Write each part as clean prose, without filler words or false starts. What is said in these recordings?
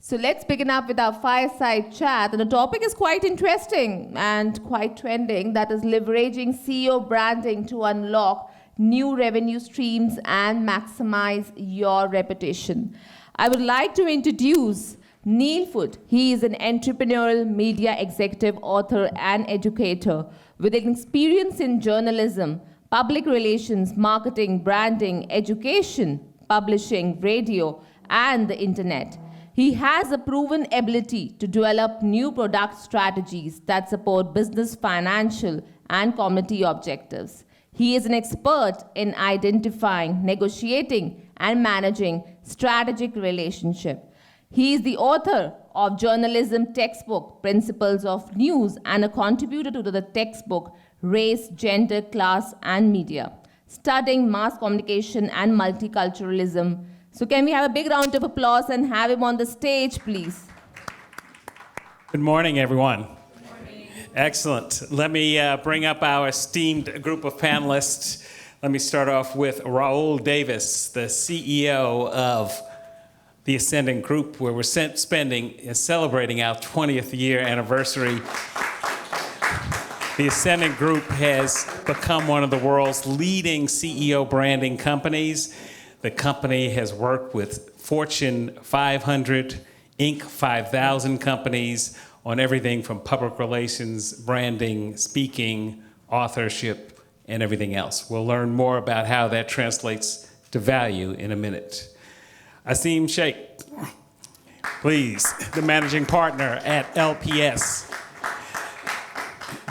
So let's begin up with our fireside chat. And the topic is quite interesting and quite trending. That is leveraging CEO branding to unlock new revenue streams and maximize your reputation. I would like to introduce Neil Foote. He is an entrepreneurial media executive, author, and educator with an experience in journalism, public relations, marketing, branding, education, publishing, radio, and the internet. He has a proven ability to develop new product strategies that support business, financial, and community objectives. He is an expert in identifying, negotiating, and managing strategic relationships. He is the author of journalism textbook, Principles of News, and a contributor to the textbook, Race, Gender, Class, and Media, studying mass communication and multiculturalism. So can we have a big round of applause and have him on the stage, please? Good morning, everyone. Good morning. Excellent. Let me bring up our esteemed group of panelists. Let me start off with Raoul Davis, the CEO of the Ascendant Group, where we're celebrating our 20th year anniversary. The Ascendant Group has become one of the world's leading CEO branding companies. The company has worked with Fortune 500, Inc. 5000 companies on everything from public relations, branding, speaking, authorship, and everything else. We'll learn more about how that translates to value in a minute. Aasim Shaik, please, the managing partner at LPS,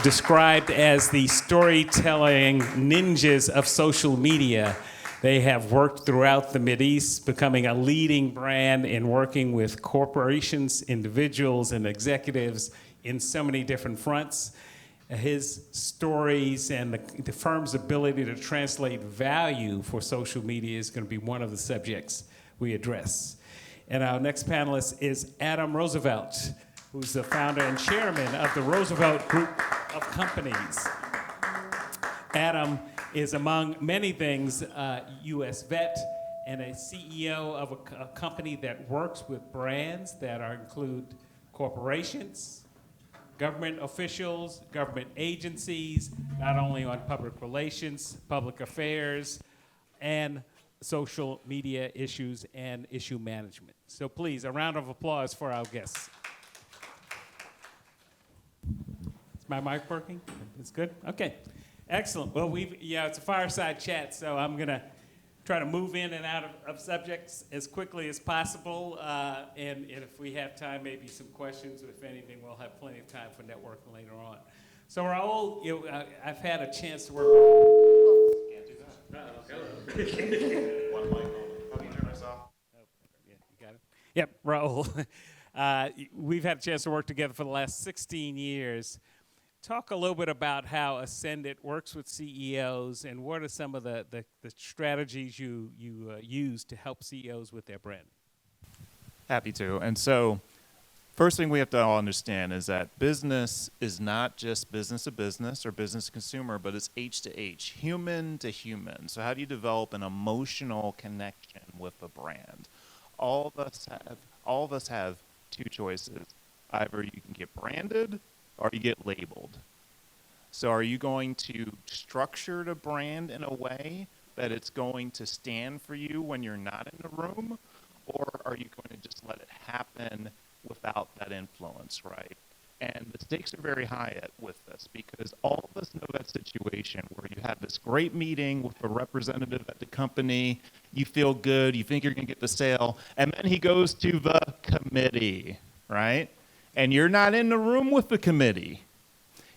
described as the storytelling ninjas of social media. They have worked throughout the Mideast, becoming a leading brand in working with corporations, individuals, and executives in so many different fronts. His stories and the firm's ability to translate value for social media is going to be one of the subjects we address. And our next panelist is Adam Roosevelt, who's the founder and chairman of the Roosevelt Group of Companies. Adam is, among many things, a U.S. vet and a CEO of a company that works with brands that include corporations, government officials, government agencies, not only on public relations, public affairs, and social media issues and issue management. So please, a round of applause for our guests. Is my mic working? It's good? Okay. Excellent. Well, it's a fireside chat, so I'm going to try to move in and out of subjects as quickly as possible. And if we have time, maybe some questions. If anything, we'll have plenty of time for networking later on. So Raoul, I've had a chance to work with... Can't do that. One mic on. Yeah, you got it? Yep, Raoul. We've had a chance to work together for the last 16 years. Talk a little bit about how Ascendant works with CEOs and what are some of the strategies you use to help CEOs with their brand? Happy to. And so first thing we have to all understand is that business is not just business to business or business to consumer, but it's H to H, human to human. So how do you develop an emotional connection with a brand? All of us have two choices. Either you can get branded or you get labeled. So are you going to structure the brand in a way that it's going to stand for you when you're not in the room? Or are you going to just let it happen without that influence, right? And the stakes are very high with this because all of us know that situation where you have this great meeting with a representative at the company, you feel good, you think you're going to get the sale, and then he goes to the committee, right? And you're not in the room with the committee.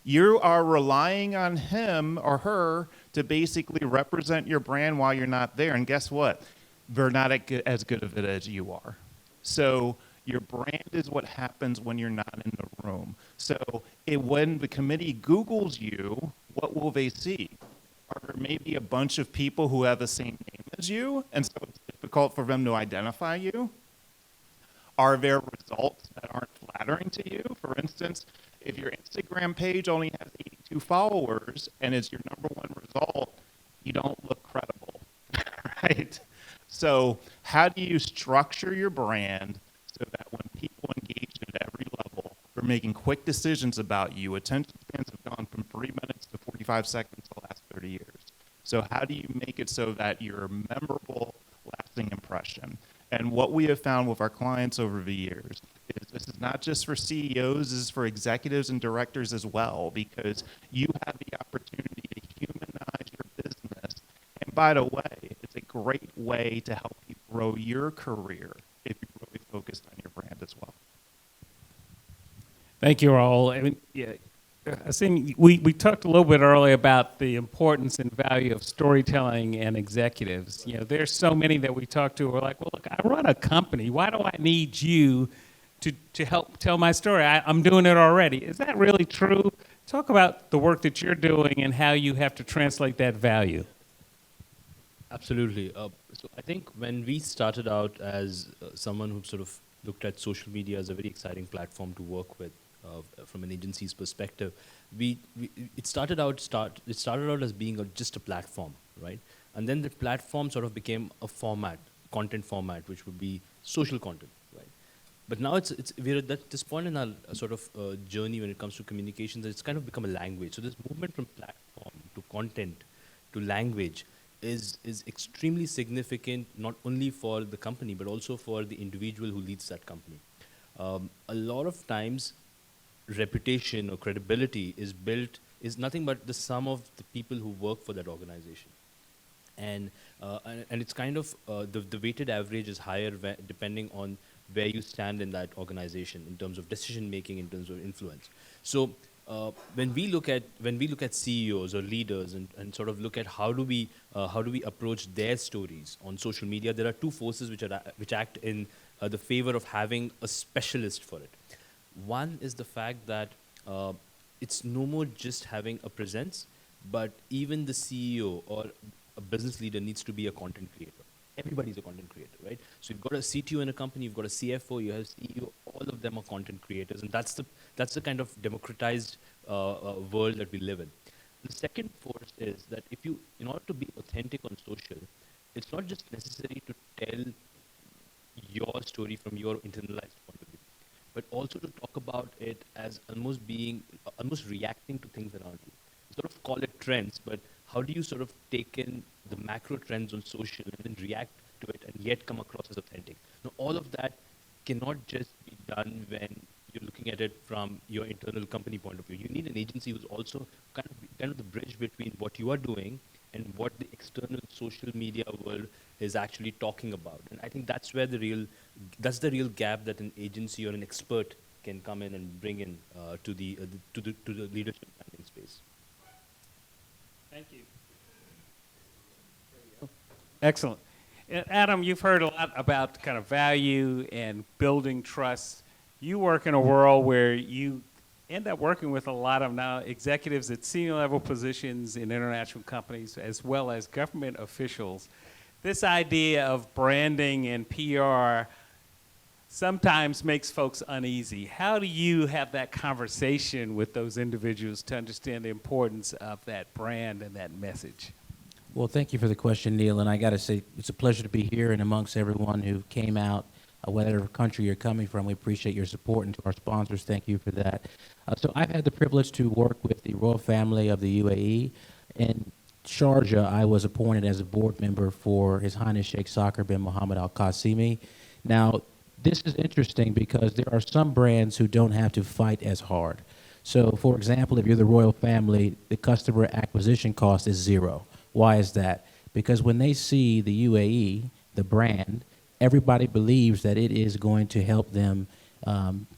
You are relying on him or her to basically represent your brand while you're not there. And guess what? They're not as good of it as you are. So your brand is what happens when you're not in the room. So when the committee Googles you, what will they see? Are there maybe a bunch of people who have the same name as you? And so it's difficult for them to identify you? Are there results that aren't flattering to you? For instance, if your Instagram page only has 82 followers and is your number one result, you don't look credible, right? So how do you structure your brand so that when people making quick decisions about you. Attention spans have gone from 3 minutes to 45 seconds the last 30 years. So how do you make it so that you're a memorable, lasting impression? And what we have found with our clients over the years is this is not just for CEOs, this is for executives and directors as well, because you have the opportunity to humanize your business. And by the way, it's a great way to help you grow your career if you're really focused on your brand as well. Thank you, Raoul. I mean, yeah, Aasim, we talked a little bit earlier about the importance and value of storytelling and executives. You know, there's so many that we talk to who are like, well, look, I run a company. Why do I need you to help tell my story? I'm doing it already. Is that really true? Talk about the work that you're doing and how you have to translate that value. Absolutely. So I think when we started out as someone who sort of looked at social media as a very exciting platform to work with from an agency's perspective, it started out as being just a platform, right? And then the platform sort of became a format, content format, which would be social content, right? But now we're at this point in our sort of journey when it comes to communications that it's kind of become a language. So this movement from platform to content to language is extremely significant, not only for the company, but also for the individual who leads that company. A lot of times, reputation or credibility is nothing but the sum of the people who work for that organization. And it's kind of, the weighted average is higher depending on where you stand in that organization in terms of decision making, in terms of influence. So when we look at CEOs or leaders and sort of look at how do we approach their stories on social media, there are two forces which act in the favor of having a specialist for it. One is the fact that it's no more just having a presence, but even the CEO or a business leader needs to be a content creator. Everybody's a content creator, right? So you've got a CTO in a company, you've got a CFO, you have a CEO, all of them are content creators, and that's the kind of democratized world that we live in. The second force is that in order to be authentic on social, it's not just necessary to tell your story from your internalized point of view, but also to talk about it as almost reacting to things around you. Sort of call it trends, but how do you sort of take in the macro trends on social and then react to it and yet come across as authentic? Now, all of that cannot just be done when you're looking at it from your internal company point of view. You need an agency who's also kind of the bridge between what you are doing and what the external social media world is actually talking about. And I think that's the real gap that an agency or an expert can come in and bring in to the leadership branding space. Thank you. Excellent. Adam, you've heard a lot about kind of value and building trust. You work in a world where you end up working with a lot of now executives at senior level positions in international companies as well as government officials. This idea of branding and PR sometimes makes folks uneasy. How do you have that conversation with those individuals to understand the importance of that brand and that message? Well, thank you for the question, Neil. And I got to say, it's a pleasure to be here and amongst everyone who came out, whatever country you're coming from. We appreciate your support, and to our sponsors, thank you for that. So I've had the privilege to work with the royal family of the UAE. In Sharjah, I was appointed as a board member for His Highness Sheikh Sakr bin Mohammed Al Qasimi. Now, this is interesting because there are some brands who don't have to fight as hard. So, for example, if you're the royal family, the customer acquisition cost is zero. Why is that? Because when they see the UAE, the brand, everybody believes that it is going to help them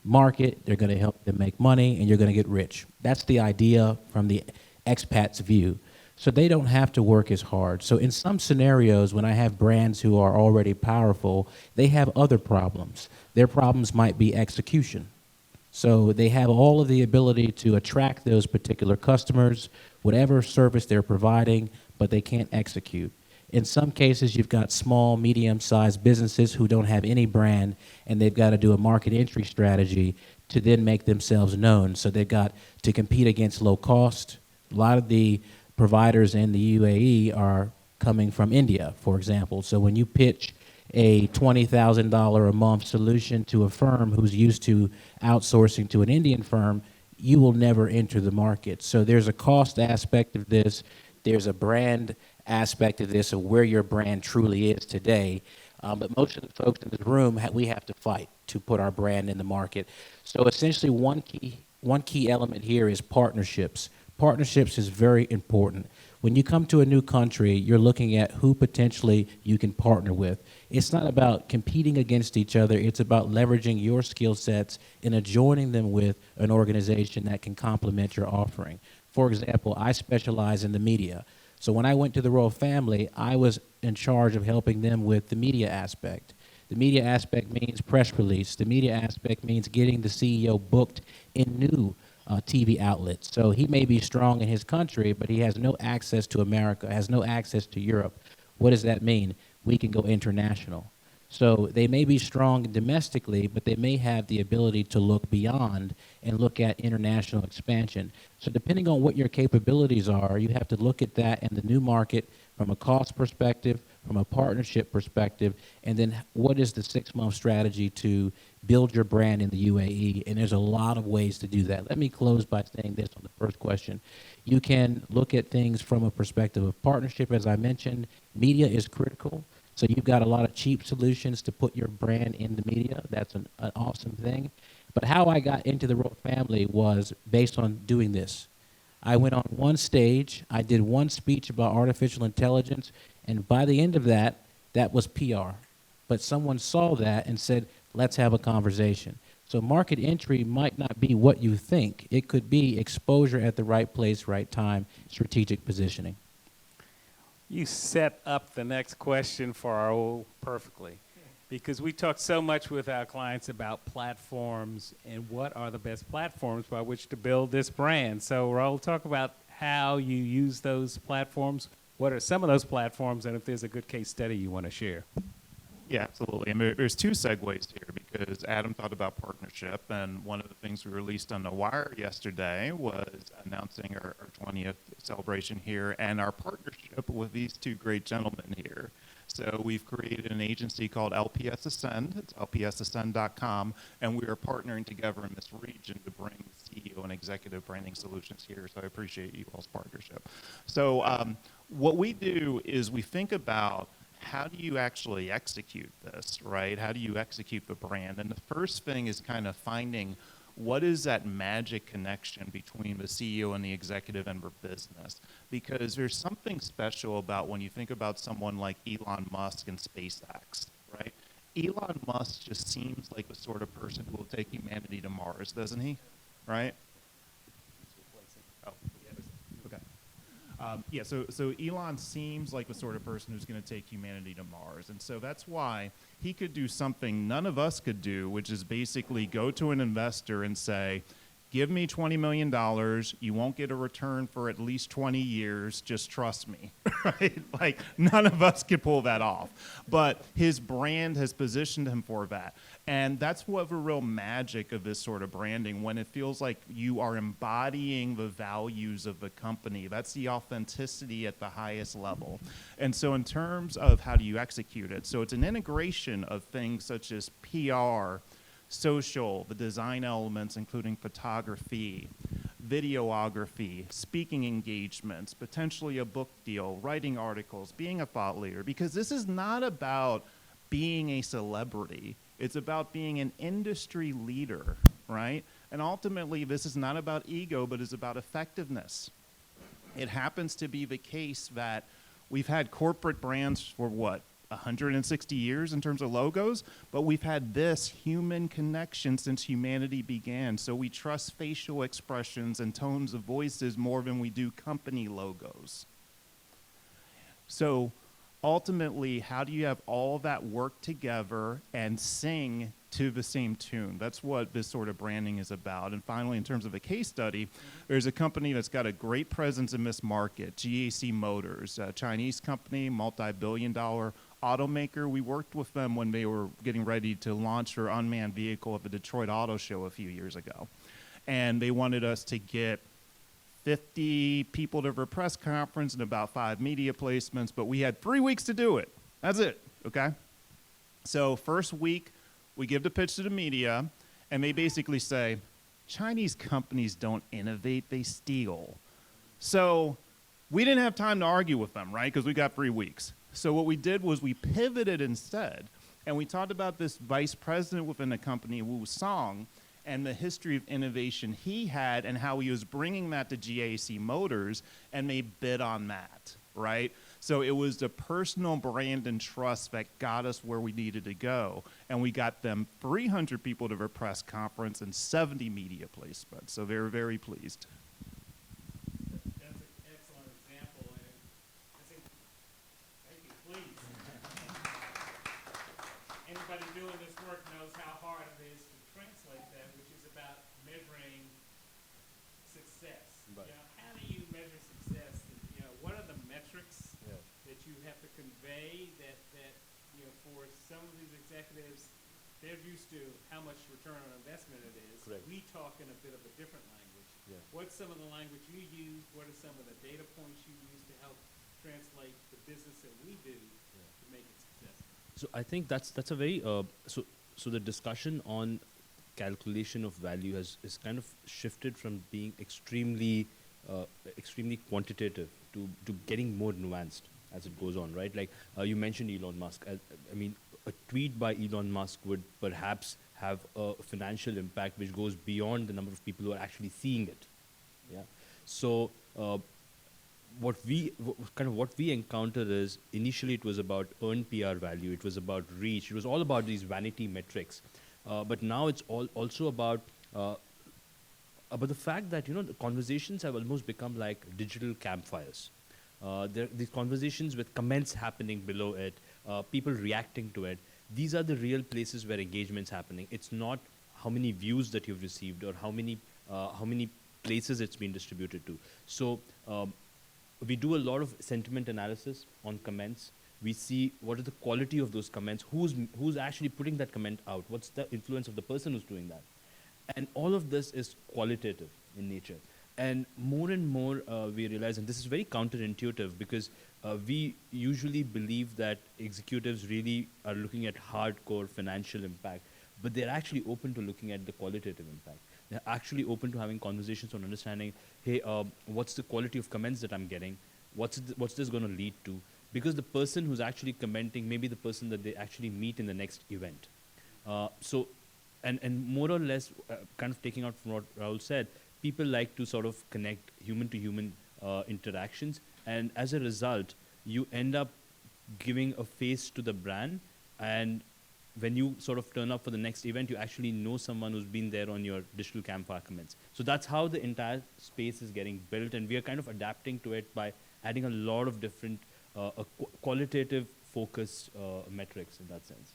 market, they're going to help them make money, and you're going to get rich. That's the idea from the expat's view. So they don't have to work as hard. So in some scenarios, when I have brands who are already powerful, they have other problems. Their problems might be execution. So they have all of the ability to attract those particular customers, whatever service they're providing, but they can't execute. In some cases, you've got small, medium-sized businesses who don't have any brand, and they've got to do a market entry strategy to then make themselves known. So they've got to compete against low cost. A lot of the providers in the UAE are coming from India, for example. So when you pitch a $20,000 a month solution to a firm who's used to outsourcing to an Indian firm, you will never enter the market. So there's a cost aspect of this. There's a brand aspect of this, of where your brand truly is today. But most of the folks in this room, we have to fight to put our brand in the market. So essentially, one key element here is partnerships. Partnerships is very important. When you come to a new country, you're looking at who potentially you can partner with. It's not about competing against each other. It's about leveraging your skill sets and adjoining them with an organization that can complement your offering. For example, I specialize in the media. So when I went to the Royal Family, I was in charge of helping them with the media aspect. The media aspect means press release. The media aspect means getting the CEO booked in new TV outlets. So he may be strong in his country, but he has no access to America, has no access to Europe. What does that mean? We can go international. So they may be strong domestically, but they may have the ability to look beyond and look at international expansion. So depending on what your capabilities are, you have to look at that in the new market from a cost perspective, from a partnership perspective, and then what is the 6-month strategy to build your brand in the UAE? And there's a lot of ways to do that. Let me close by saying this on the first question. You can look at things from a perspective of partnership. As I mentioned, media is critical. So you've got a lot of cheap solutions to put your brand in the media. That's an awesome thing. But how I got into the Royal Family was based on doing this. I went on one stage, I did one speech about artificial intelligence, and by the end of that, that was PR. But someone saw that and said, let's have a conversation. So market entry might not be what you think. It could be exposure at the right place, right time, strategic positioning. You set up the next question for Raoul perfectly, because we talk so much with our clients about platforms and what are the best platforms by which to build this brand. So Raoul, talk about how you use those platforms. What are some of those platforms, and if there's a good case study you want to share? Yeah, absolutely. I mean, there's two segues here because Adam thought about partnership, and one of the things we released on the wire yesterday was announcing our 20th celebration here and our partnership with these two great gentlemen here. So we've created an agency called LPS Ascend. It's lpsascend.com, and we are partnering together in this region to bring CEO and executive branding solutions here. So I appreciate you all's partnership. So what we do is we think about how do you actually execute this, right? How do you execute the brand? And the first thing is kind of finding what is that magic connection between the CEO and the executive and their business? Because there's something special about when you think about someone like Elon Musk and SpaceX, right? Elon Musk just seems like the sort of person who will take humanity to Mars, doesn't he? Right? Oh, yeah, okay. So Elon seems like the sort of person who's going to take humanity to Mars. And so that's why he could do something none of us could do, which is basically go to an investor and say, give me $20 million. You won't get a return for at least 20 years. Just trust me, right? Like, none of us could pull that off. But his brand has positioned him for that. And that's what the real magic of this sort of branding, when it feels like you are embodying the values of the company. That's the authenticity at the highest level. And so in terms of how do you execute it, so it's an integration of things such as PR, social, the design elements, including photography, videography, speaking engagements, potentially a book deal, writing articles, being a thought leader, because this is not about being a celebrity. It's about being an industry leader, right? And ultimately, this is not about ego, but it's about effectiveness. It happens to be the case that we've had corporate brands for what? 160 years in terms of logos, but we've had this human connection since humanity began. So we trust facial expressions and tones of voices more than we do company logos. So ultimately, how do you have all that work together and sing to the same tune? That's what this sort of branding is about. And finally, in terms of a case study, there's a company that's got a great presence in this market, GAC Motors, a Chinese company, multi-billion-dollar automaker. We worked with them when they were getting ready to launch their unmanned vehicle at the Detroit Auto Show a few years ago. And they wanted us to get 50 people to their press conference and about 5 media placements, but we had 3 weeks to do it. That's it, okay? So first week, we give the pitch to the media, and they basically say, Chinese companies don't innovate, they steal. So we didn't have time to argue with them, right? Because we got 3 weeks. So what we did was we pivoted instead, and we talked about this vice president within the company, Wu Song, and the history of innovation he had and how he was bringing that to GAC Motors, and they bid on that, right? So it was the personal brand and trust that got us where we needed to go, and we got them 300 people to their press conference and 70 media placements, so they were very pleased. That's an excellent example, and I think, thank you, please. Anybody doing this work knows how hard it is to translate that, which is about measuring success. Right. You know, how do you measure success? You know, what are the metrics that you have to convey that you know, for some of these executives, they're used to how much return on investment it is. Correct. We talk in a bit of a different language. Yeah. What's some of the language you use? What are some of the data points you use to help translate the business that we do to make it successful? So I think that's a very so the discussion on calculation of value is kind of shifted from being extremely quantitative to getting more nuanced as it goes on, right? Like you mentioned Elon Musk. I mean, a tweet by Elon Musk would perhaps have a financial impact which goes beyond the number of people who are actually seeing it. Yeah. So what we encounter is initially it was about earned PR value, it was about reach, it was all about these vanity metrics, but now it's also about the fact that, you know, the conversations have almost become like digital campfires. There are these conversations with comments happening below it, people reacting to it. These are the real places where engagement's happening. It's not how many views that you've received or how many places it's been distributed to. So we do a lot of sentiment analysis on comments. We see what is the quality of those comments, who's actually putting that comment out, what's the influence of the person who's doing that. And all of this is qualitative in nature. And more we realize, and this is very counterintuitive because we usually believe that executives really are looking at hardcore financial impact, but they're actually open to looking at the qualitative impact. They're actually open to having conversations on understanding, hey, what's the quality of comments that I'm getting? What's this going to lead to? Because the person who's actually commenting may be the person that they actually meet in the next event. And more or less, kind of taking out from what Raoul said, people like to sort of connect human-to-human interactions, and as a result, you end up giving a face to the brand, and when you sort of turn up for the next event, you actually know someone who's been there on your digital campfire comments. So that's how the entire space is getting built, and we are kind of adapting to it by adding a lot of different qualitative focused metrics in that sense.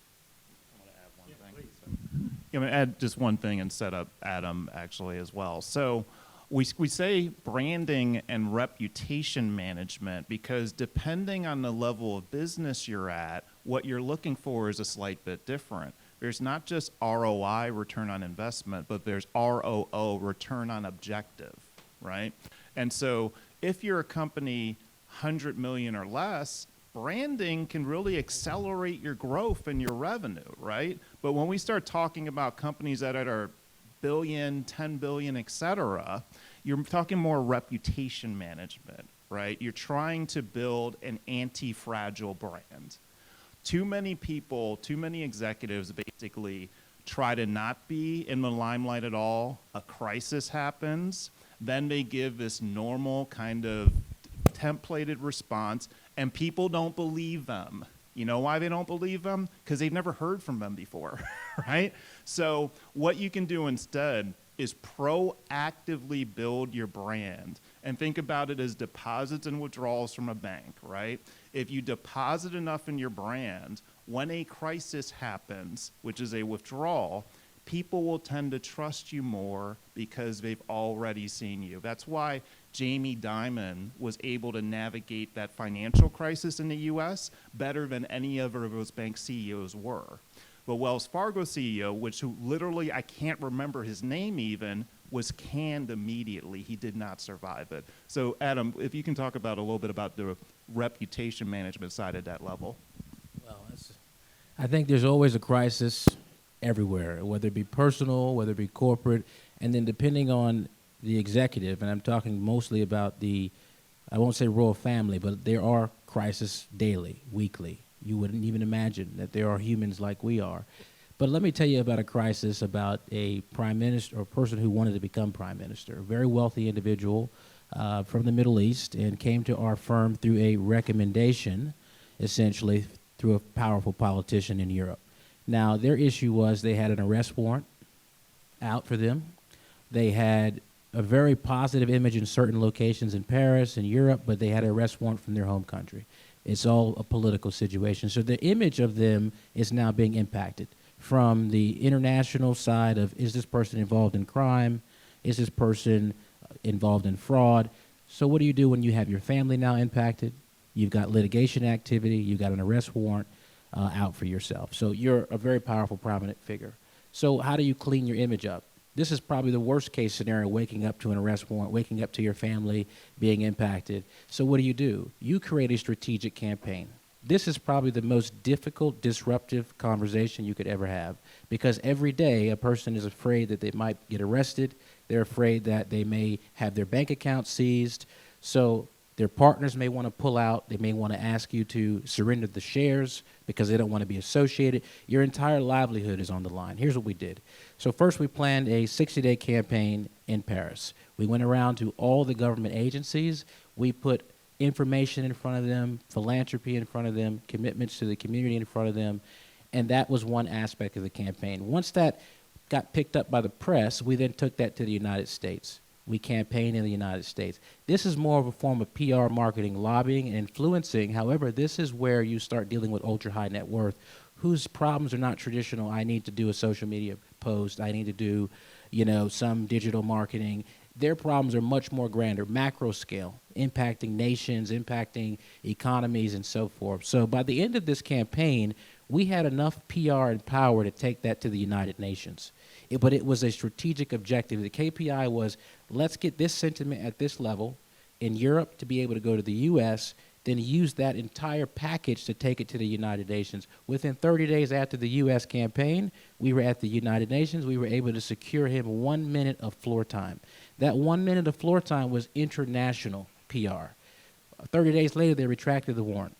I'm going to add just one thing and set up Adam actually as well. So we say branding and reputation management because depending on the level of business you're at, what you're looking for is a slight bit different. There's not just ROI, return on investment, but there's ROO, return on objective, right? And so if you're a company 100 million or less, branding can really accelerate your growth and your revenue, right? But when we start talking about companies that are billion, 10 billion, et cetera, you're talking more reputation management, right? You're trying to build an anti-fragile brand. Too many people, too many executives basically try to not be in the limelight at all. A crisis happens, then they give this normal kind of templated response, and people don't believe them. You know why they don't believe them? Because they've never heard from them before, right? So what you can do instead is proactively build your brand and think about it as deposits and withdrawals from a bank, right? If you deposit enough in your brand, when a crisis happens, which is a withdrawal, people will tend to trust you more because they've already seen you. That's why Jamie Dimon was able to navigate that financial crisis in the US better than any other of those bank CEOs were. The Wells Fargo CEO, who literally, I can't remember his name even, was canned immediately. He did not survive it. So Adam, if you can talk about a little bit about the reputation management side at that level. Well, I think there's always a crisis everywhere, whether it be personal, whether it be corporate, and then depending on the executive, and I'm talking mostly about I won't say royal family, but there are crises daily, weekly. You wouldn't even imagine that there are humans like we are. But let me tell you about a crisis about a prime minister or person who wanted to become prime minister, a very wealthy individual from the Middle East, and came to our firm through a recommendation, essentially through a powerful politician in Europe. Now, their issue was they had an arrest warrant out for them. They had a very positive image in certain locations in Paris and Europe, but they had an arrest warrant from their home country. It's all a political situation. So the image of them is now being impacted from the international side of, is this person involved in crime? Is this person involved in fraud? So what do you do when you have your family now impacted? You've got litigation activity. You've got an arrest warrant out for yourself. So you're a very powerful, prominent figure. So how do you clean your image up? This is probably the worst case scenario, waking up to an arrest warrant, waking up to your family being impacted. So what do? You create a strategic campaign. This is probably the most difficult, disruptive conversation you could ever have, because every day a person is afraid that they might get arrested. They're afraid that they may have their bank account seized. So their partners may want to pull out. They may want to ask you to surrender the shares because they don't want to be associated. Your entire livelihood is on the line. Here's what we did. So first we planned a 60-day campaign in Paris. We went around to all the government agencies. We put information in front of them, philanthropy in front of them, commitments to the community in front of them, and that was one aspect of the campaign. Once that got picked up by the press, we then took that to the United States. We campaign in the United States. This is more of a form of PR, marketing, lobbying, and influencing. However, this is where you start dealing with ultra-high net worth, whose problems are not traditional. I need to do a social media post. I need to do, some digital marketing. Their problems are much more grander, macro scale, impacting nations, impacting economies, and so forth. So by the end of this campaign, we had enough PR and power to take that to the United Nations. But it was a strategic objective. The KPI was, let's get this sentiment at this level in Europe to be able to go to the U.S., then use that entire package to take it to the United Nations. Within 30 days after the U.S. campaign, we were at the United Nations. We were able to secure him 1 minute of floor time. That 1 minute of floor time was international PR. 30 days later, they retracted the warrant.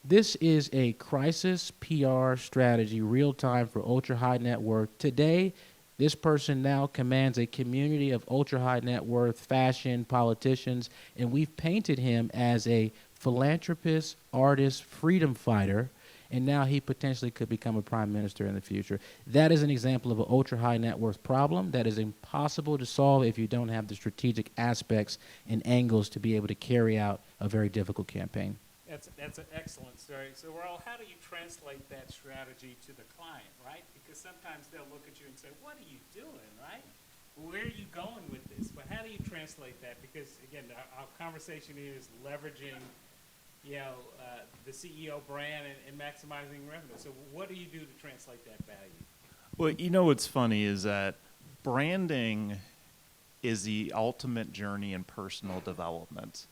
This is a crisis PR strategy, real time for ultra-high net worth. Today, this person now commands a community of ultra-high net worth fashion politicians, and we've painted him as a philanthropist, artist, freedom fighter, and now he potentially could become a prime minister in the future. That is an example of an ultra-high net worth problem that is impossible to solve if you don't have the strategic aspects and angles to be able to carry out a very difficult campaign. That's an excellent story. So, Raoul, how do you translate that strategy to the client, right? Because sometimes they'll look at you and say, what are you doing, right? Where are you going with this? But how do you translate that? Because, again, our conversation here is leveraging, the CEO brand and maximizing revenue. So what do you do to translate that value? Well, what's funny is that branding is the ultimate journey in personal development,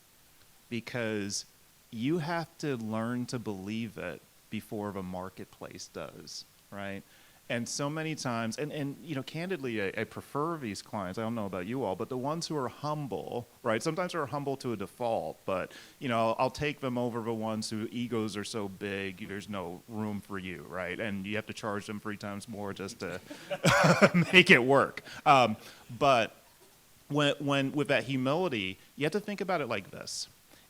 because you have to learn to believe it before the marketplace does, right? And so many times, and candidly, I prefer these clients. I don't know about you all, but the ones who are humble, right? Sometimes they're humble to a default, but, I'll take them over the ones whose egos are so big, there's no room for you, right? And you have to charge them 3 times more just to make it work. But when with that humility, you have to think about it like this.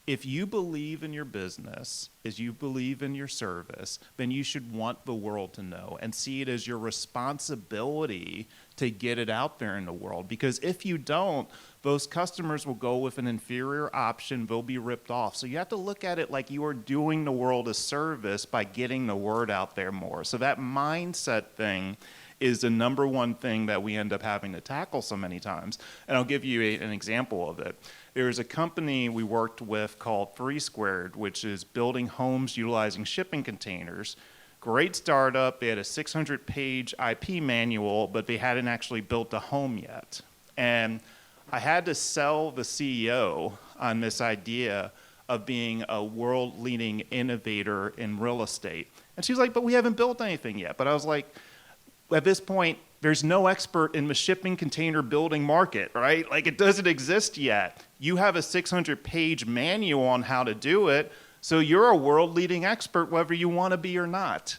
If you believe in your business, as you believe in your service, then you should want the world to know and see it as your responsibility to get it out there in the world. Because if you don't, those customers will go with an inferior option. They'll be ripped off. So you have to look at it like you are doing the world a service by getting the word out there more. So that mindset thing is the number one thing that we end up having to tackle so many times. And I'll give you an example of it. There's a company we worked with called 3 Squared, which is building homes utilizing shipping containers. Great startup. They had a 600-page IP manual, but they hadn't actually built a home yet. And I had to sell the CEO on this idea of being a world-leading innovator in real estate. And she's like, but we haven't built anything yet. But I was like, at this point, there's no expert in the shipping container building market, right? Like, it doesn't exist yet. You have a 600-page manual on how to do it, so you're a world-leading expert whether you want to be or not.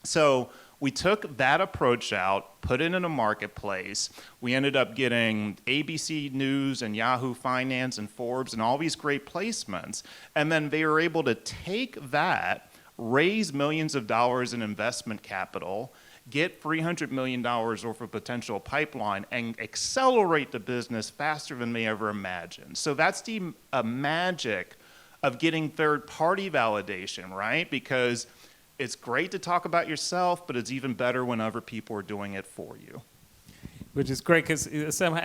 So we took that approach out, put it in a marketplace. We ended up getting ABC News and Yahoo Finance and Forbes and all these great placements. And then they were able to take that, raise millions of dollars in investment capital, get $300 million worth of potential pipeline, and accelerate the business faster than they ever imagined. So that's the magic of getting third-party validation, right? Because it's great to talk about yourself, but it's even better when other people are doing it for you. Which is great, because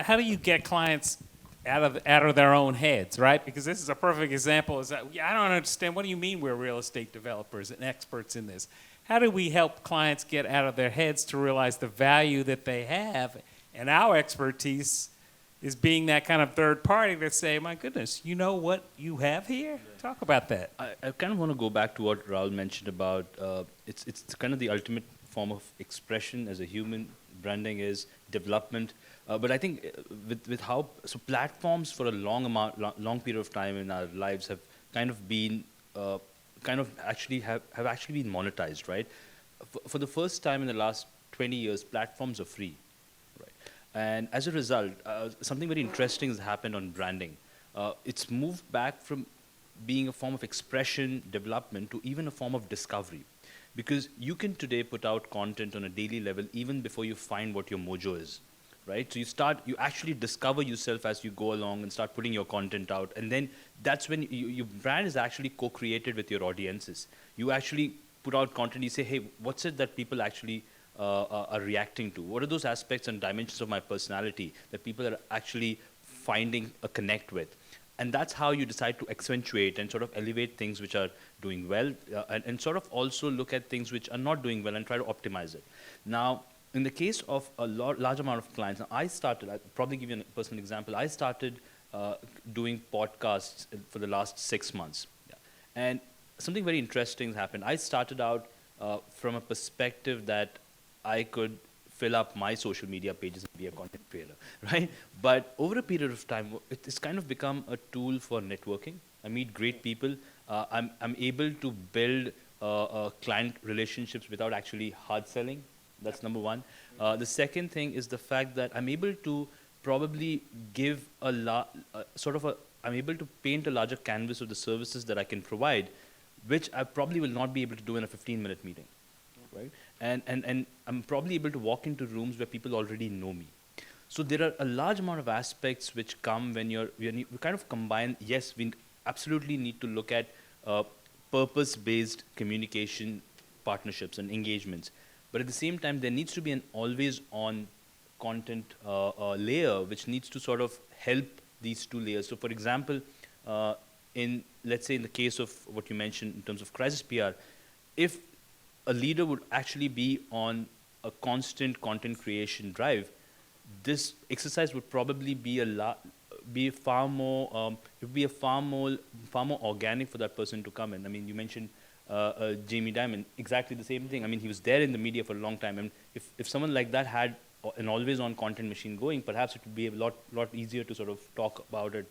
how do you get clients out of their own heads, right? Because this is a perfect example. Is that, I don't understand. What do you mean we're real estate developers and experts in this? How do we help clients get out of their heads to realize the value that they have? And our expertise is being that kind of third party that say, my goodness, you know what you have here? Talk about that. I kind of want to go back to what Raoul mentioned about it's kind of the ultimate form of expression as a human. Branding is development. But I think with how, so platforms for a long period of time in our lives have kind of been, have actually been monetized, right? For the first time in the last 20 years, platforms are free, right? And as a result, something very interesting has happened on branding. It's moved back from being a form of expression, development, to even a form of discovery. Because you can today put out content on a daily level even before you find what your mojo is, right? So you actually discover yourself as you go along and start putting your content out. And then that's when your brand is actually co-created with your audiences. You actually put out content, you say, hey, what's it that people actually are reacting to? What are those aspects and dimensions of my personality that people are actually finding a connect with? And that's how you decide to accentuate and sort of elevate things which are doing well, and sort of also look at things which are not doing well and try to optimize it. Now, in the case of a large amount of clients, I'll probably give you a personal example. I started doing podcasts for the last 6 months. Yeah. And something very interesting happened. I started out from a perspective that I could fill up my social media pages and be a content creator, right? But over a period of time, it's kind of become a tool for networking. I meet great people. I'm able to build client relationships without actually hard selling. That's number one. The second thing is the fact that I'm able to probably give I'm able to paint a larger canvas of the services that I can provide, which I probably will not be able to do in a 15-minute meeting, right? And I'm probably able to walk into rooms where people already know me. So there are a large amount of aspects which come when we kind of combine. Yes, we absolutely need to look at purpose-based communication partnerships and engagements. But at the same time, there needs to be an always-on content layer which needs to sort of help these two layers. So for example, let's say in the case of what you mentioned in terms of crisis PR, if a leader would actually be on a constant content creation drive, this exercise would probably be far more organic for that person to come in. I mean, you mentioned Jamie Dimon, exactly the same thing. I mean, he was there in the media for a long time, and if someone like that had an always-on content machine going, perhaps it would be a lot easier to sort of talk about it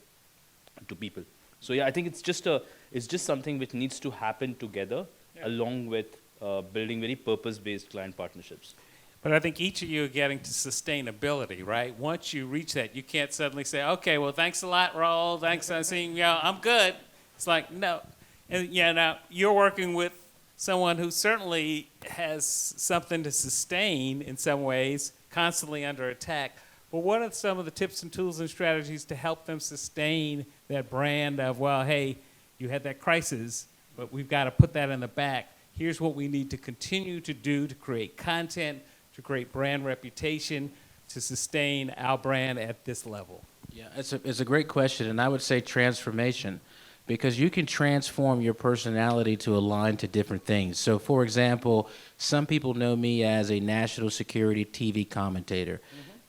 to people. So yeah, I think it's just something which needs to happen together, along with building very purpose-based client partnerships. But I think each of you are getting to sustainability, right? Once you reach that, you can't suddenly say, okay, well, thanks a lot, Raoul. Thanks, Aasim. I'm good. It's like, no. And now you're working with someone who certainly has something to sustain in some ways, constantly under attack. But what are some of the tips and tools and strategies to help them sustain that brand of, well, hey, you had that crisis, but we've got to put that in the back. Here's what we need to continue to do to create content, to create brand reputation, to sustain our brand at this level? Yeah, it's a great question, and I would say transformation, because you can transform your personality to align to different things. So, for example, some people know me as a national security TV commentator,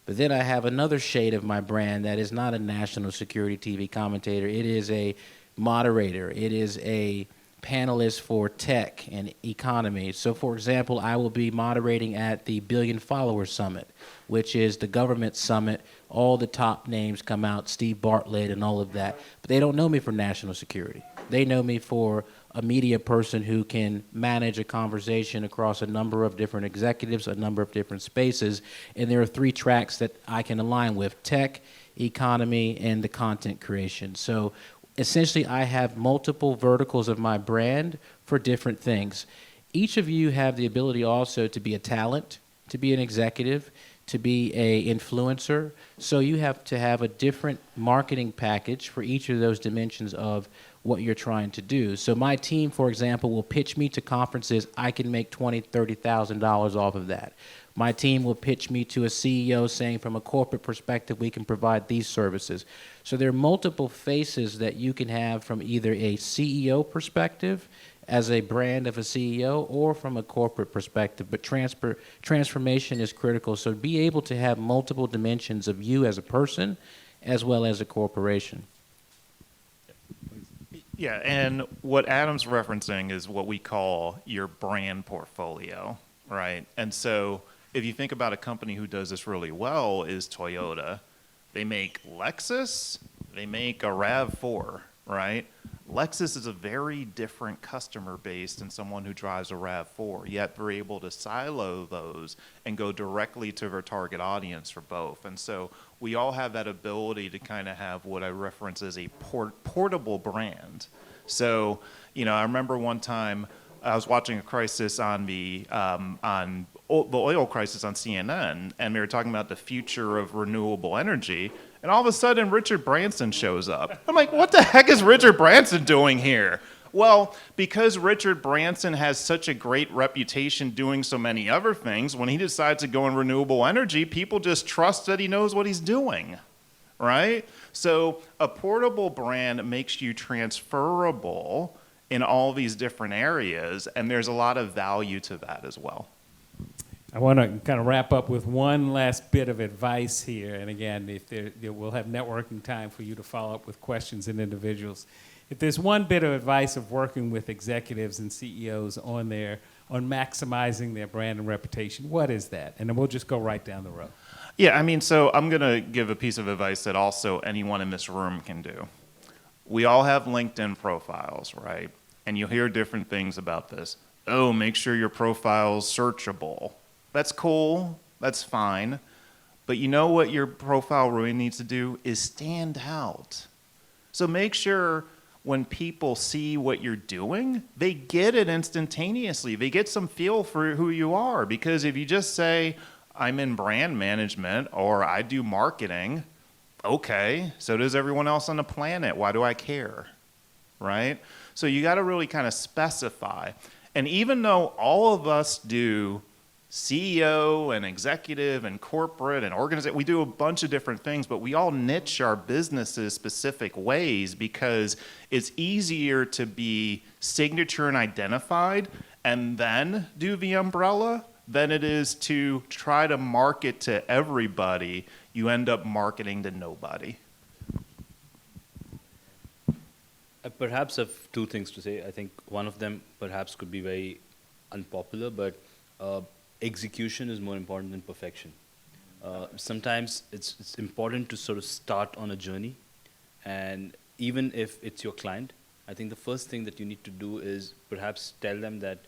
but then I have another shade of my brand that is not a national security TV commentator. It is a Moderator. It is a panelist for tech and economy. So, for example, I will be moderating at the Billion Follower Summit, which is the government summit. All the top names come out, Steve Bartlett and all of that. But they don't know me for national security. They know me for a media person who can manage a conversation across a number of different executives, a number of different spaces. And there are 3 tracks that I can align with: tech, economy, and the content creation. So essentially, I have multiple verticals of my brand for different things. Each of you have the ability also to be a talent, to be an executive, to be an influencer. So you have to have a different marketing package for each of those dimensions of what you're trying to do. So my team, for example, will pitch me to conferences. I can make $20,000, $30,000 off of that. My team will pitch me to a CEO saying, from a corporate perspective, we can provide these services. So there are multiple faces that you can have from either a CEO perspective as a brand of a CEO or from a corporate perspective. But transformation is critical. So be able to have multiple dimensions of you as a person as well as a corporation. Yeah, and what Adam's referencing is what we call your brand portfolio, right? And so if you think about a company who does this really well is Toyota. They make Lexus, they make a RAV4, right? Lexus is a very different customer base than someone who drives a RAV4, yet they're able to silo those and go directly to their target audience for both. And so we all have that ability to kind of have what I reference as a portable brand. So, I remember one time I was watching a crisis on the oil crisis on CNN, and they were talking about the future of renewable energy, and all of a sudden Richard Branson shows up. I'm like, what the heck is Richard Branson doing here? Well, because Richard Branson has such a great reputation doing so many other things, when he decides to go in renewable energy, people just trust that he knows what he's doing, right? So a portable brand makes you transferable in all these different areas, and there's a lot of value to that as well. I want to kind of wrap up with one last bit of advice here. And again, we'll have networking time for you to follow up with questions and individuals. If there's one bit of advice of working with executives and CEOs on maximizing their brand and reputation, what is that? And then we'll just go right down the road. Yeah, so I'm going to give a piece of advice that also anyone in this room can do. We all have LinkedIn profiles, right? And you'll hear different things about this. Oh, make sure your profile's searchable. That's cool, that's fine. But you know what your profile really needs to do is stand out. So make sure when people see what you're doing, they get it instantaneously. They get some feel for who you are. Because if you just say, I'm in brand management or I do marketing, okay, so does everyone else on the planet. Why do I care, right? So you got to really kind of specify. And even though all of us do CEO and executive and corporate and organization, we do a bunch of different things, but we all niche our businesses specific ways because it's easier to be signature and identified and then do the umbrella than it is to try to market to everybody. You end up marketing to nobody. Perhaps I have 2 things to say. I think one of them perhaps could be very unpopular, but execution is more important than perfection. Sometimes it's important to sort of start on a journey, and even if it's your client, I think the first thing that you need to do is perhaps tell them that,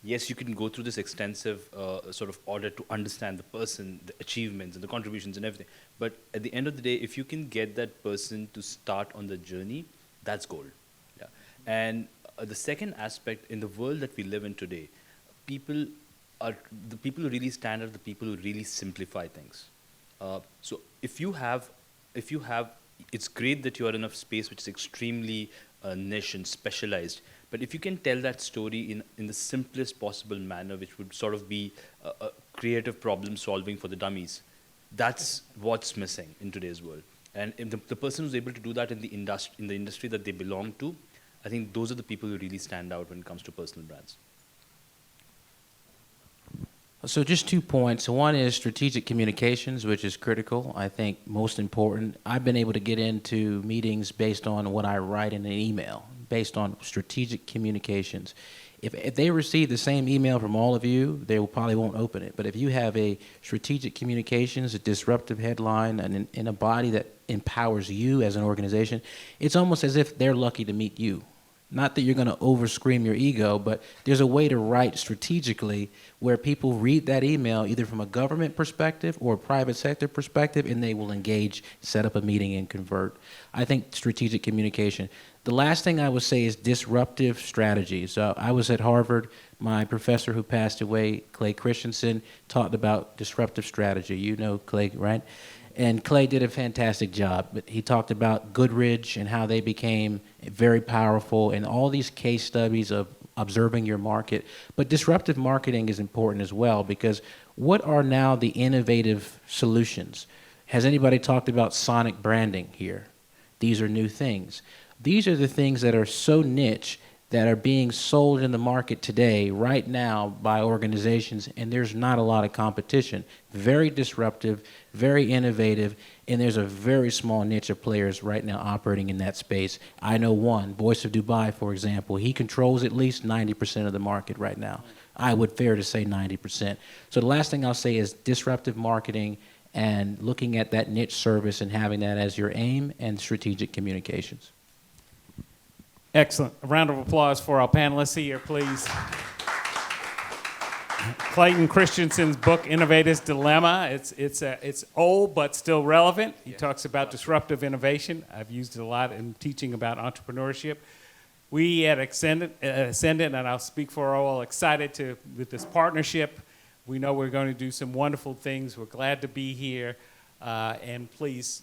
yes, you can go through this extensive sort of audit to understand the person, the achievements and the contributions and everything, but at the end of the day, if you can get that person to start on the journey, that's gold. Yeah. And the second aspect, in the world that we live in today, the people who really stand out, the people who really simplify things. So if you have, it's great that you are in a space which is extremely niche and specialized, but if you can tell that story in the simplest possible manner, which would sort of be a creative problem solving for the dummies, that's what's missing in today's world. And if the person who's able to do that in the industry that they belong to, I think those are the people who really stand out when it comes to personal brands. So just 2 points. One is strategic communications, which is critical, I think most important. I've been able to get into meetings based on what I write in an email, based on strategic communications. If they receive the same email from all of you, they probably won't open it. But if you have a strategic communications, a disruptive headline, and in a body that empowers you as an organization, it's almost as if they're lucky to meet you. Not that you're going to over-scream your ego, but there's a way to write strategically where people read that email either from a government perspective or a private sector perspective, and they will engage, set up a meeting, and convert. I think strategic communication. The last thing I would say is disruptive strategies. I was at Harvard. My professor who passed away, Clay Christensen, talked about disruptive strategy. You know Clay, right? And Clay did a fantastic job. But he talked about Goodrich and how they became very powerful and all these case studies of observing your market. But disruptive marketing is important as well, because what are now the innovative solutions? Has anybody talked about sonic branding here? These are new things. These are the things that are so niche that are being sold in the market today, right now, by organizations, and there's not a lot of competition. Very disruptive, very innovative, and there's a very small niche of players right now operating in that space. I know one, Voice of Dubai, for example. He controls at least 90% of the market right now. I would fair to say 90%. So the last thing I'll say is disruptive marketing and looking at that niche service and having that as your aim, and strategic communications. Excellent. A round of applause for our panelists here, please. Clayton Christensen's book, Innovator's Dilemma. It's old but still relevant. He talks about disruptive innovation. I've used it a lot in teaching about entrepreneurship. We at Ascendant, and I'll speak for Raoul, excited with this partnership. We know we're going to do some wonderful things. We're glad to be here. And please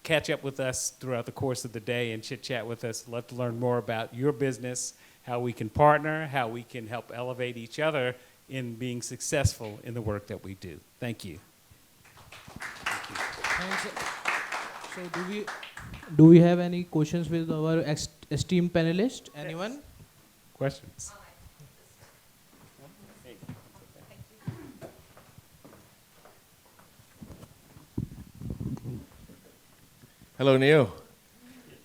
catch up with us throughout the course of the day and chit-chat with us. Love to learn more about your business, how we can partner, how we can help elevate each other in being successful in the work that we do. Thank you. Thanks. So do we have any questions with our esteemed panelists? Anyone? Questions? Hello, Neil,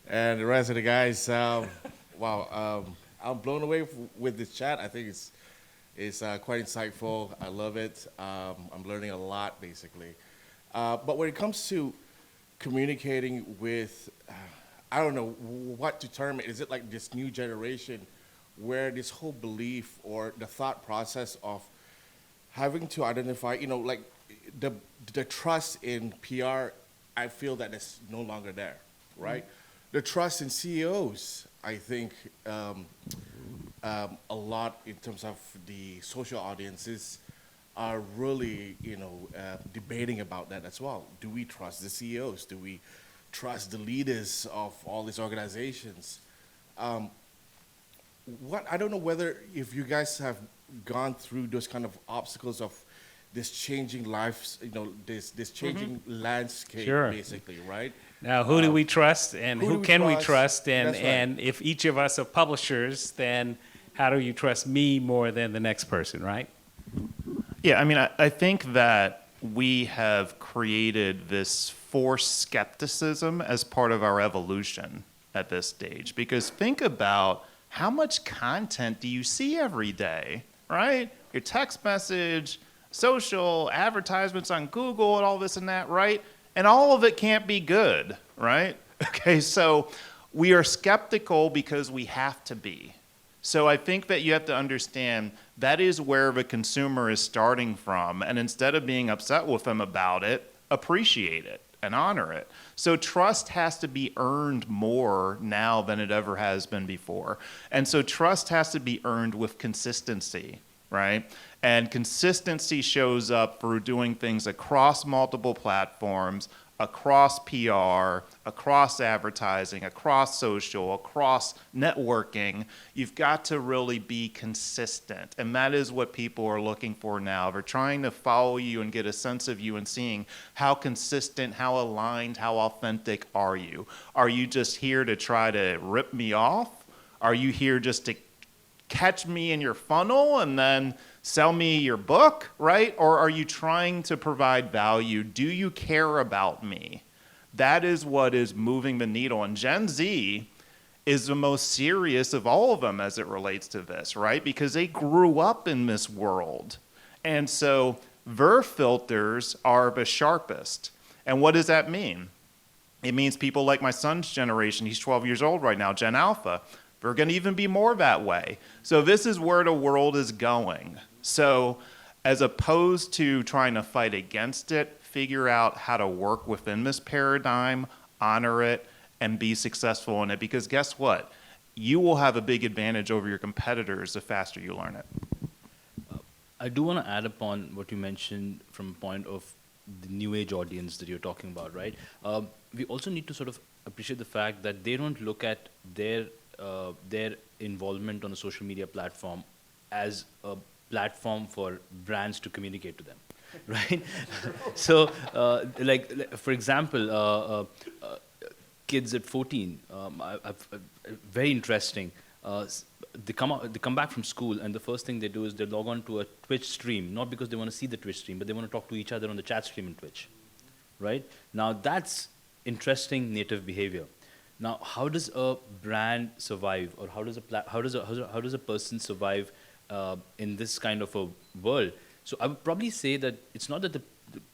and the rest of the guys. Wow, I'm blown away with this chat. I think it's quite insightful. I love it. I'm learning a lot, basically. But when it comes to communicating with, I don't know what to term it. Is it like this new generation where this whole belief or the thought process of having to identify, like the trust in PR, I feel that it's no longer there, right? The trust in CEOs, I think a lot in terms of the social audiences are really, debating about that as well. Do we trust the CEOs? Do we trust the leaders of all these organizations? I don't know whether if you guys have gone through those kind of obstacles of this changing lives, this changing landscape, Sure. basically, right? Now, who do we trust, and who do who we can we trust? trust? And, That's right. and if each of us are publishers, then how do you trust me more than the next person, right? Yeah, I mean, I think that we have created this forced skepticism as part of our evolution at this stage. Because think about how much content do you see every day, right? Your text message, social, advertisements on Google, and all this and that, right? And all of it can't be good, right? Okay, so we are skeptical because we have to be. So I think that you have to understand that is where the consumer is starting from, and instead of being upset with them about it, appreciate it and honor it. So trust has to be earned more now than it ever has been before. And so trust has to be earned with consistency, right? And consistency shows up through doing things across multiple platforms, across PR, across advertising, across social, across networking. You've got to really be consistent. And that is what people are looking for now. They're trying to follow you and get a sense of you and seeing how consistent, how aligned, how authentic are you? Are you just here to try to rip me off? Are you here just to catch me in your funnel and then sell me your book, right? Or are you trying to provide value? Do you care about me? That is what is moving the needle. And Gen Z is the most serious of all of them as it relates to this, right? Because they grew up in this world. And so their filters are the sharpest. And what does that mean? It means people like my son's generation, he's 12 years old right now, Gen Alpha, they're going to even be more that way. So this is where the world is going. So as opposed to trying to fight against it, figure out how to work within this paradigm, honor it, and be successful in it. Because guess what? You will have a big advantage over your competitors the faster you learn it. I do want to add upon what you mentioned from a point of the new age audience that you're talking about, right? We also need to sort of appreciate the fact that they don't look at their involvement on a social media platform as a platform for brands to communicate to them, right? So, like for example, kids at 14, very interesting. They come back from school, and the first thing they do is they log on to a Twitch stream, not because they want to see the Twitch stream, but they want to talk to each other on the chat stream in Twitch, right? Now that's interesting native behavior. Now, how does a brand survive, or how does a person survive in this kind of a world? So I would probably say that it's not that the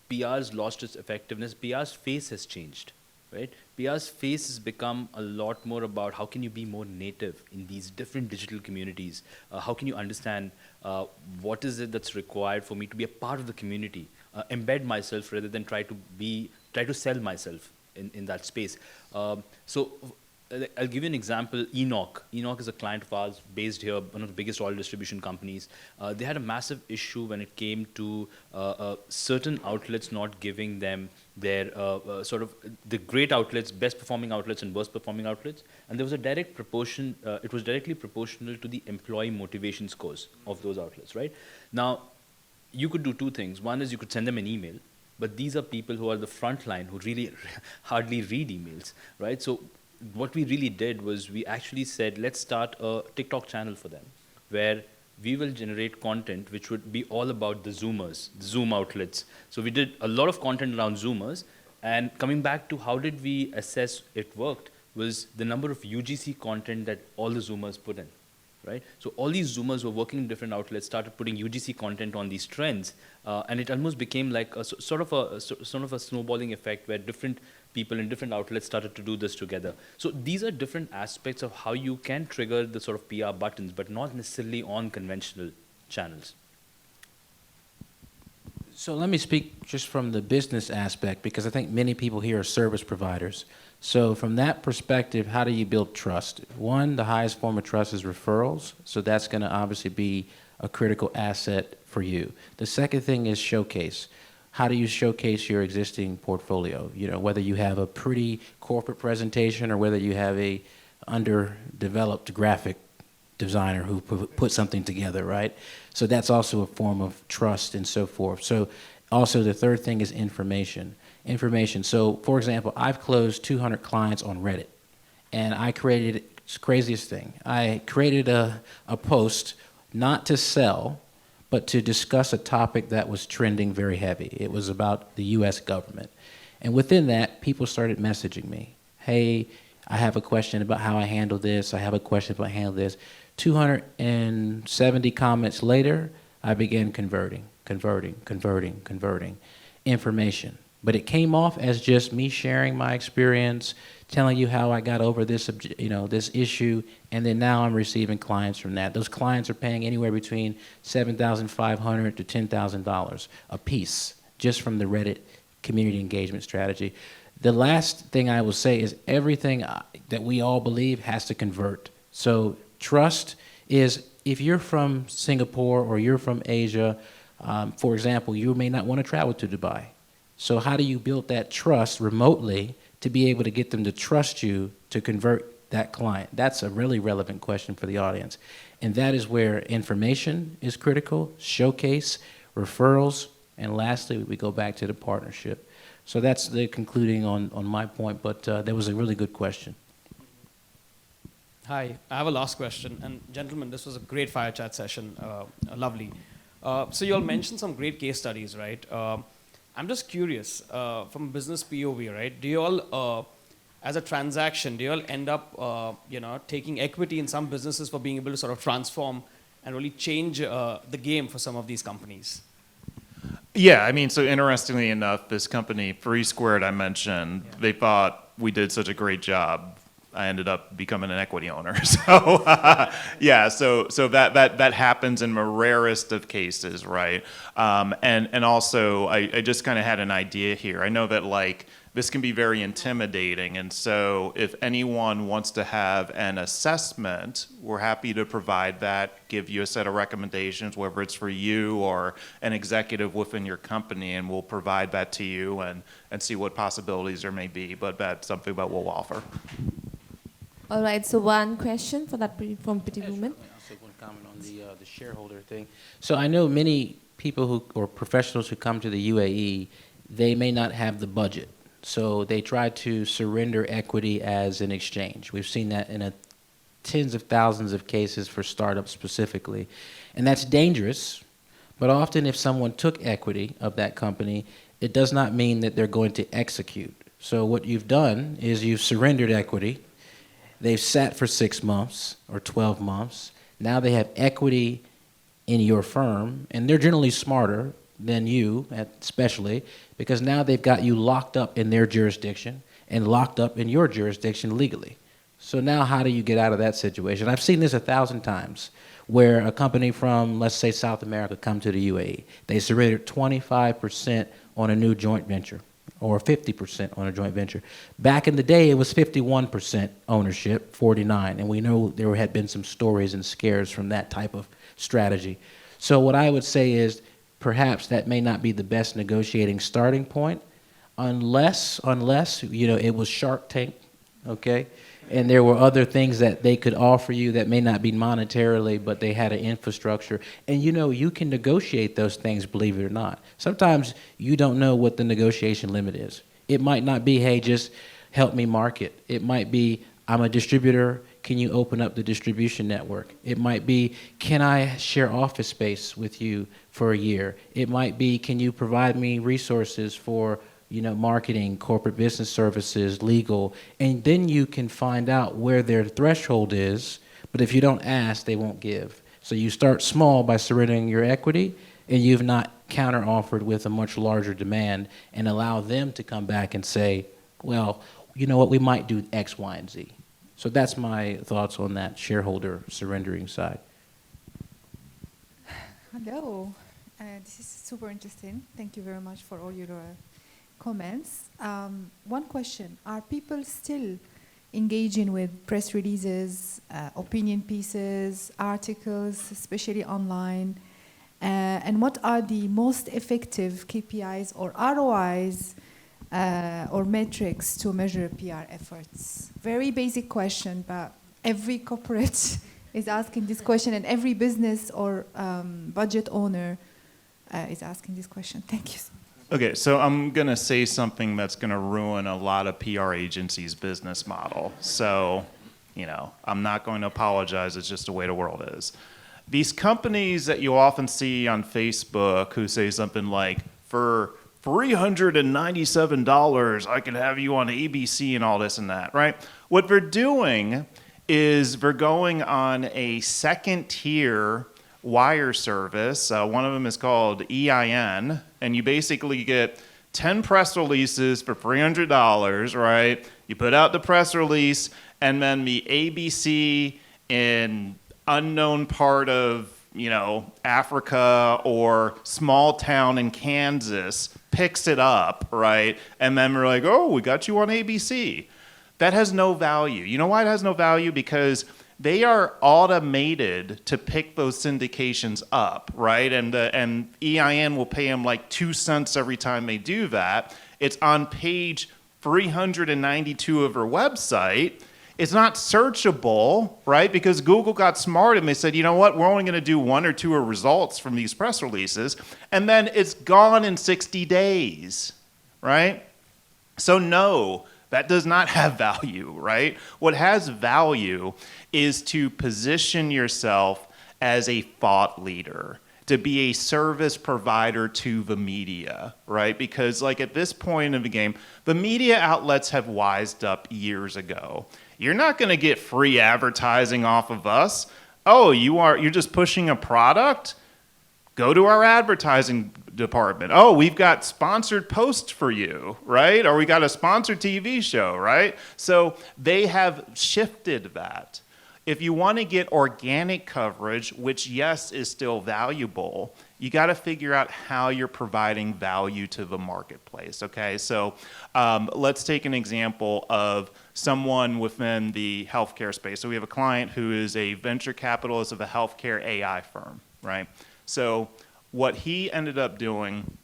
PR's lost its effectiveness. PR's face has changed, right? PR's face has become a lot more about how can you be more native in these different digital communities. How can you understand what is it that's required for me to be a part of the community, embed myself rather than try to sell myself in that space. So I'll give you an example. Enoch is a client of ours based here, one of the biggest oil distribution companies. They had a massive issue when it came to certain outlets not giving them their sort of the great outlets, best performing outlets and worst performing outlets. And there was a direct proportion, it was directly proportional to the employee motivation scores of those outlets, right? Now, you could do two things. One is you could send them an email, but these are people who are the front line who really hardly read emails, right? So what we really did was we actually said, let's start a TikTok channel for them where we will generate content which would be all about the Zoomers, the Zoom outlets. So we did a lot of content around Zoomers, and coming back to how did we assess it worked was the number of UGC content that all the Zoomers put in, right? So all these Zoomers were working in different outlets, started putting UGC content on these trends, and it almost became like a sort of a snowballing effect where different people in different outlets started to do this together. So these are different aspects of how you can trigger the sort of PR buttons, but not necessarily on conventional channels. So let me speak just from the business aspect, because I think many people here are service providers. So from that perspective, how do you build trust? One, the highest form of trust is referrals. So that's going to obviously be a critical asset for you. The second thing is showcase. How do you showcase your existing portfolio? You know, whether you have a pretty corporate presentation or whether you have a underdeveloped graphic designer who put something together, right? So that's also a form of trust and so forth. So also the third thing is information. So for example, I've closed 200 clients on Reddit, and I created, it's the craziest thing, I created a post not to sell, but to discuss a topic that was trending very heavy. It was about the US government. And within that, people started messaging me. Hey, I have a question about how I handle this. I have a question about how I handle this. 270 comments later, I began converting information. But it came off as just me sharing my experience, telling you how I got over this, this issue, and then now I'm receiving clients from that. Those clients are paying anywhere between $7,500 to $10,000 a piece, just from the Reddit community engagement strategy. The last thing I will say is everything that we all believe has to convert. So trust is, if you're from Singapore or you're from Asia, for example, you may not want to travel to Dubai. So how do you build that trust remotely to be able to get them to trust you to convert that client? That's a really relevant question for the audience. And that is where information is critical, showcase, referrals, and lastly, we go back to the partnership. So that's the concluding on my point, but that was a really good question. Hi, I have a last question. And gentlemen, this was a great fire chat session, lovely. So you all mentioned some great case studies, right? I'm just curious, from a business POV, right? Do you all, as a transaction, do you all end up, taking equity in some businesses for being able to sort of transform and really change the game for some of these companies? Yeah, I mean, so interestingly enough, this company, 3 Squared, I mentioned, they thought we did such a great job. I ended up becoming an equity owner. So yeah, so that happens in the rarest of cases, right? And also, I just kind of had an idea here. I know that like this can be very intimidating, and so if anyone wants to have an assessment, we're happy to provide that, give you a set of recommendations, whether it's for you or an executive within your company, and we'll provide that to you and see what possibilities there may be, but that's something that we'll offer. All right, so one question for that from Pretty Woman. I also want to comment on the shareholder thing. So I know many people or professionals who come to the UAE, they may not have the budget. So they try to surrender equity as an exchange. We've seen that in tens of thousands of cases for startups specifically. And that's dangerous, but often if someone took equity of that company, it does not mean that they're going to execute. So what you've done is you've surrendered equity. They've sat for 6 months or 12 months. Now they have equity in your firm, and they're generally smarter than you, especially, because now they've got you locked up in their jurisdiction and locked up in your jurisdiction legally. So now how do you get out of that situation? I've seen this 1,000 times, where a company from, let's say, South America come to the UAE. They surrendered 25% on a new joint venture, or 50% on a joint venture. Back in the day, it was 51% ownership, 49, and we know there had been some stories and scares from that type of strategy. So what I would say is perhaps that may not be the best negotiating starting point, unless it was Shark Tank, okay? And there were other things that they could offer you that may not be monetarily, but they had an infrastructure. And you can negotiate those things, believe it or not. Sometimes you don't know what the negotiation limit is. It might not be, hey, just help me market. It might be, I'm a distributor, can you open up the distribution network? It might be, can I share office space with you for a year? It might be, can you provide me resources for marketing, corporate business services, legal, and then you can find out where their threshold is, but if you don't ask, they won't give. So you start small by surrendering your equity, and you've not counter-offered with a much larger demand, and allow them to come back and say, well, you know what, we might do X, Y, and Z. So that's my thoughts on that shareholder surrendering side. Hello, this is super interesting. Thank you very much for all your comments. One question, are people still engaging with press releases, opinion pieces, articles, especially online? And what are the most effective KPIs or ROIs or metrics to measure PR efforts? Very basic question, but every corporate is asking this question, and every business or budget owner is asking this question. Thank you. Okay, so I'm going to say something that's going to ruin a lot of PR agencies' business model. So, I'm not going to apologize. It's just the way the world is. These companies that you often see on Facebook who say something like, for $397, I can have you on ABC and all this and that, right? What they're doing is they're going on a second-tier wire service. One of them is called EIN, and you basically get 10 press releases for $300, right? You put out the press release, and then the ABC in unknown part of, Africa or small town in Kansas picks it up, right? And then we're like, oh, we got you on ABC. That has no value. You know why it has no value? Because they are automated to pick those syndications up, right? And EIN will pay them like 2 cents every time they do that. It's on page 392 of their website. It's not searchable, right? Because Google got smart and they said, you know what? We're only going to do 1 or 2 results from these press releases. And then it's gone in 60 days, right? So no, That does not have value, right? What has value is to position yourself as a thought leader, to be a service provider to the media, right? Because like at this point of the game, the media outlets have wised up years ago. You're not going to get free advertising off of us. Oh, you're just pushing a product? Go to our advertising department. Oh, we've got sponsored posts for you, right? Or we got a sponsored TV show, right? So they have shifted that. If you want to get organic coverage, which yes is still valuable, you got to figure out how you're providing value to the marketplace, okay? So let's take an example of someone within the healthcare space. So we have a client who is a venture capitalist of a healthcare AI firm, right? So what he ended up doing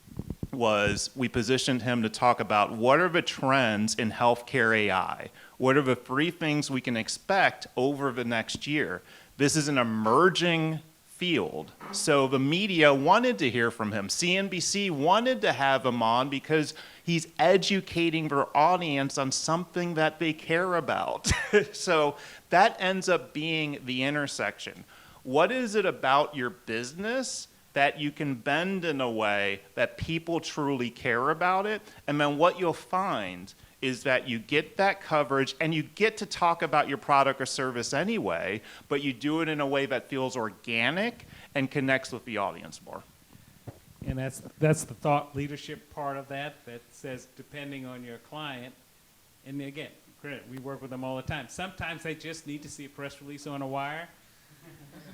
was we positioned him to talk about what are the trends in healthcare AI? What are the 3 things we can expect over the next year? This is an emerging field. So the media wanted to hear from him. CNBC wanted to have him on because he's educating their audience on something that they care about. So that ends up being the intersection. What is it about your business that you can bend in a way that people truly care about it? And then what you'll find is that you get that coverage and you get to talk about your product or service anyway, but you do it in a way that feels organic and connects with the audience more. And that's the thought leadership part of that says depending on your client, and again, we work with them all the time. Sometimes they just need to see a press release on a wire.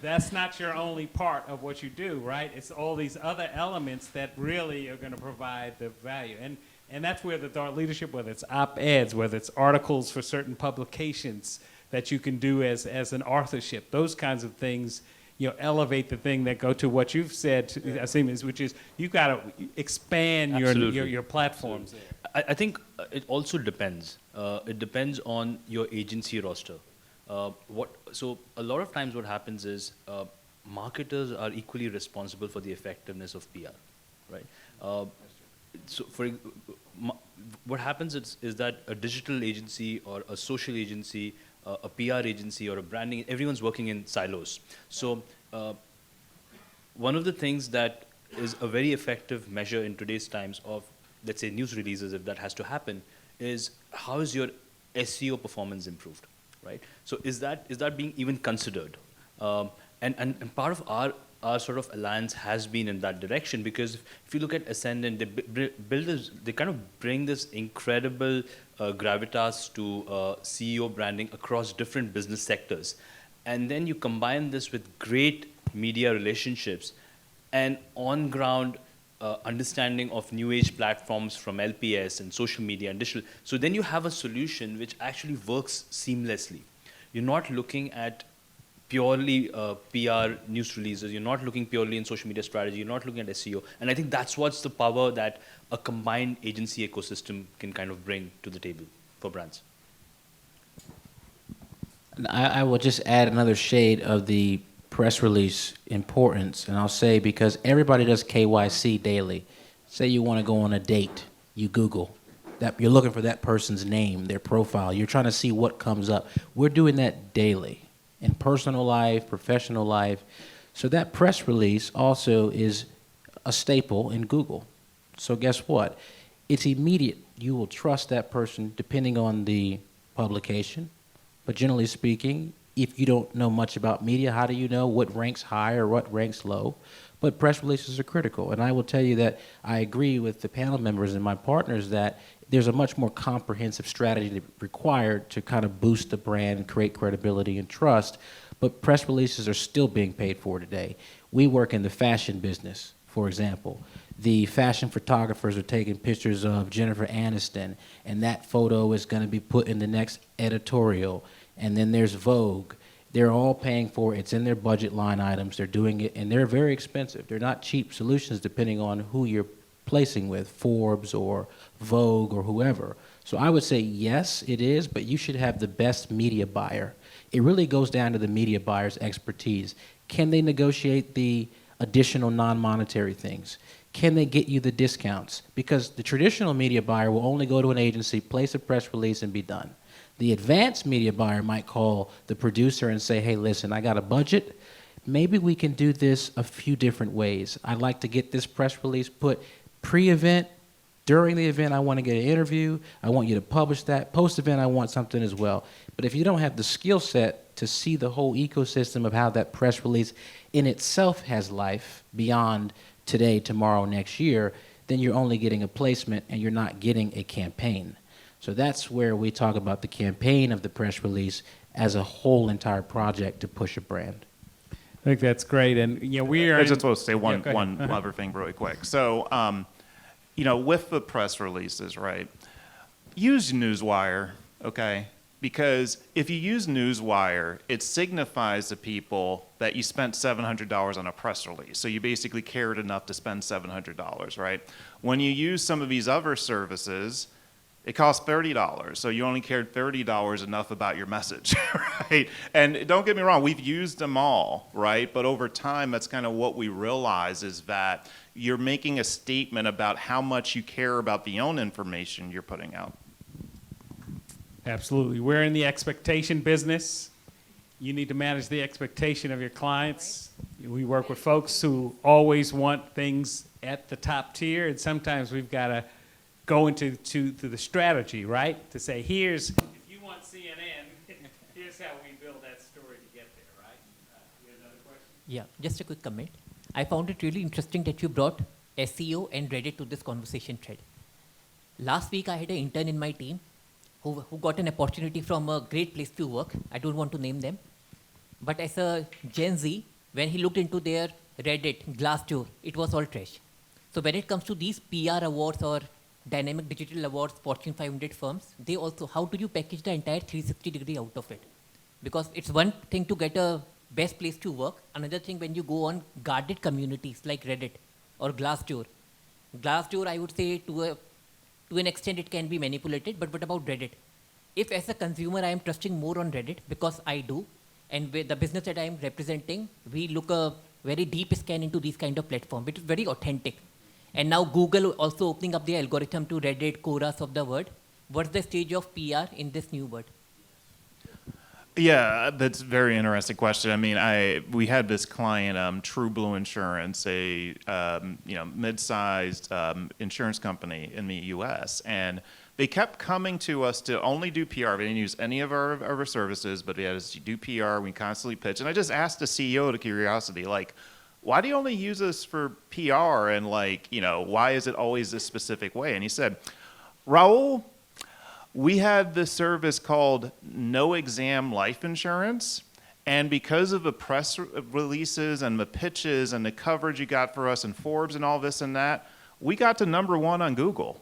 That's not your only part of what you do, right? It's all these other elements that really are going to provide the value. And that's where the thought leadership, whether it's op-eds, whether it's articles for certain publications that you can do as an authorship, those kinds of things, elevate the thing that go to what you've said, Aasim, which is you've got to expand your platforms. I think it also depends. It depends on your agency roster. So a lot of times what happens is marketers are equally responsible for the effectiveness of PR, right? So what happens is that a digital agency or a social agency, a PR agency or a branding, everyone's working in silos. So one of the things that is a very effective measure in today's times of, let's say, news releases, if that has to happen, is how is your SEO performance improved, right? So is that being even considered? And part of our sort of alliance has been in that direction, because if you look at Ascendant, they kind of bring this incredible gravitas to CEO branding across different business sectors. And then you combine this with great media relationships and on-ground understanding of new age platforms from LPS and social media and digital. So then you have a solution which actually works seamlessly. You're not looking at purely PR news releases. You're not looking purely in social media strategy. You're not looking at SEO. And I think that's what's the power that a combined agency ecosystem can kind of bring to the table for brands. I will just add another shade of the press release importance, and I'll say, because everybody does KYC daily. Say you want to go on a date, you Google that, you're looking for that person's name, their profile, you're trying to see what comes up. We're doing that daily in personal life, professional life. So that press release also is a staple in Google. So guess what? It's immediate. You will trust that person depending on the publication. But generally speaking, if you don't know much about media, how do you know what ranks high or what ranks low? But press releases are critical. And I will tell you that I agree with the panel members and my partners that there's a much more comprehensive strategy required to kind of boost the brand and create credibility and trust. But press releases are still being paid for today. We work in the fashion business, for example. The fashion photographers are taking pictures of Jennifer Aniston, and that photo is going to be put in the next editorial. And then there's Vogue. They're all paying for it. It's in their budget line items. They're doing it, and they're very expensive. They're not cheap solutions depending on who you're placing with, Forbes or Vogue or whoever. So I would say yes, it is, but you should have the best media buyer. It really goes down to the media buyer's expertise. Can they negotiate the additional non-monetary things? can they get you the discounts? Because the traditional media buyer will only go to an agency, place a press release, and be done. The advanced media buyer might call the producer and say, hey, listen, I got a budget. Maybe we can do this a few different ways. I'd like to get this press release put pre-event. During the event, I want to get an interview. I want you to publish that. Post-event, I want something as well. But if you don't have the skill set to see the whole ecosystem of how that press release in itself has life beyond today, tomorrow, next year, then you're only getting a placement and you're not getting a campaign. So that's where we talk about the campaign of the press release as a whole entire project to push a brand. I think that's great. And we are. I just want to say one Yeah, go ahead. other thing really quick. So, with the press releases, right? Use Newswire, okay? Because if you use Newswire, it signifies to people that you spent $700 on a press release. So you basically cared enough to spend $700, right? When you use some of these other services, it costs $30. So you only cared $30 enough about your message, right? And don't get me wrong, we've used them all, right? But over time, that's kind of what we realize is that you're making a statement about how much you care about the own information you're putting out. Absolutely. We're in the expectation business. You need to manage the expectation of your clients. We work with folks who always want things at the top tier, and sometimes we've got to go into the strategy, right? To say, if you want CNN, here's how we build that story to get there, right? You have another question? Yeah, just a quick comment. I found it really interesting that you brought SEO and Reddit to this conversation thread. Last week, I had an intern in my team who got an opportunity from a great place to work. I don't want to name them. But as a Gen Z, when he looked into their Reddit, Glassdoor, it was all trash. So when it comes to these PR awards or dynamic digital awards, Fortune 500 firms, they also, how do you package the entire 360 degree out of it? Because it's one thing to get a best place to work. Another thing, when you go on guarded communities like Reddit or Glassdoor. Glassdoor, I would say to an extent it can be manipulated, but what about Reddit? If as a consumer I am trusting more on Reddit, because I do, and with the business that I am representing, we look a very deep scan into these kind of platforms, which is very authentic. And now Google also opening up their algorithm to Reddit, Quoras of the world. What's the stage of PR in this new world? Yeah, that's a very interesting question. I mean, we had this client, True Blue Insurance, a mid-sized insurance company in the U.S., and they kept coming to us to only do PR. They didn't use any of our services, but they had us do PR. We constantly pitch, and I just asked the CEO out of curiosity, like, why do you only use us for PR, and why is it always this specific way? And he said, Raoul, we had this service called No Exam Life Insurance, and because of the press releases and the pitches and the coverage you got for us in Forbes and all this and that, we got to #1 on Google.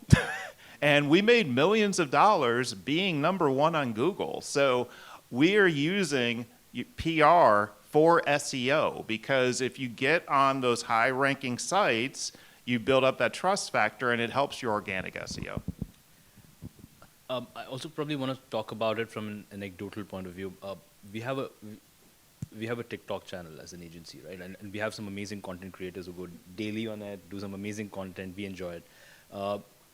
And we made millions of dollars being #1 on Google. So we are using PR for SEO, because if you get on those high-ranking sites, you build up that trust factor, and it helps your organic SEO. I also probably want to talk about it from an anecdotal point of view. We have a TikTok channel as an agency, right? And we have some amazing content creators who go daily on it, do some amazing content. We enjoy it.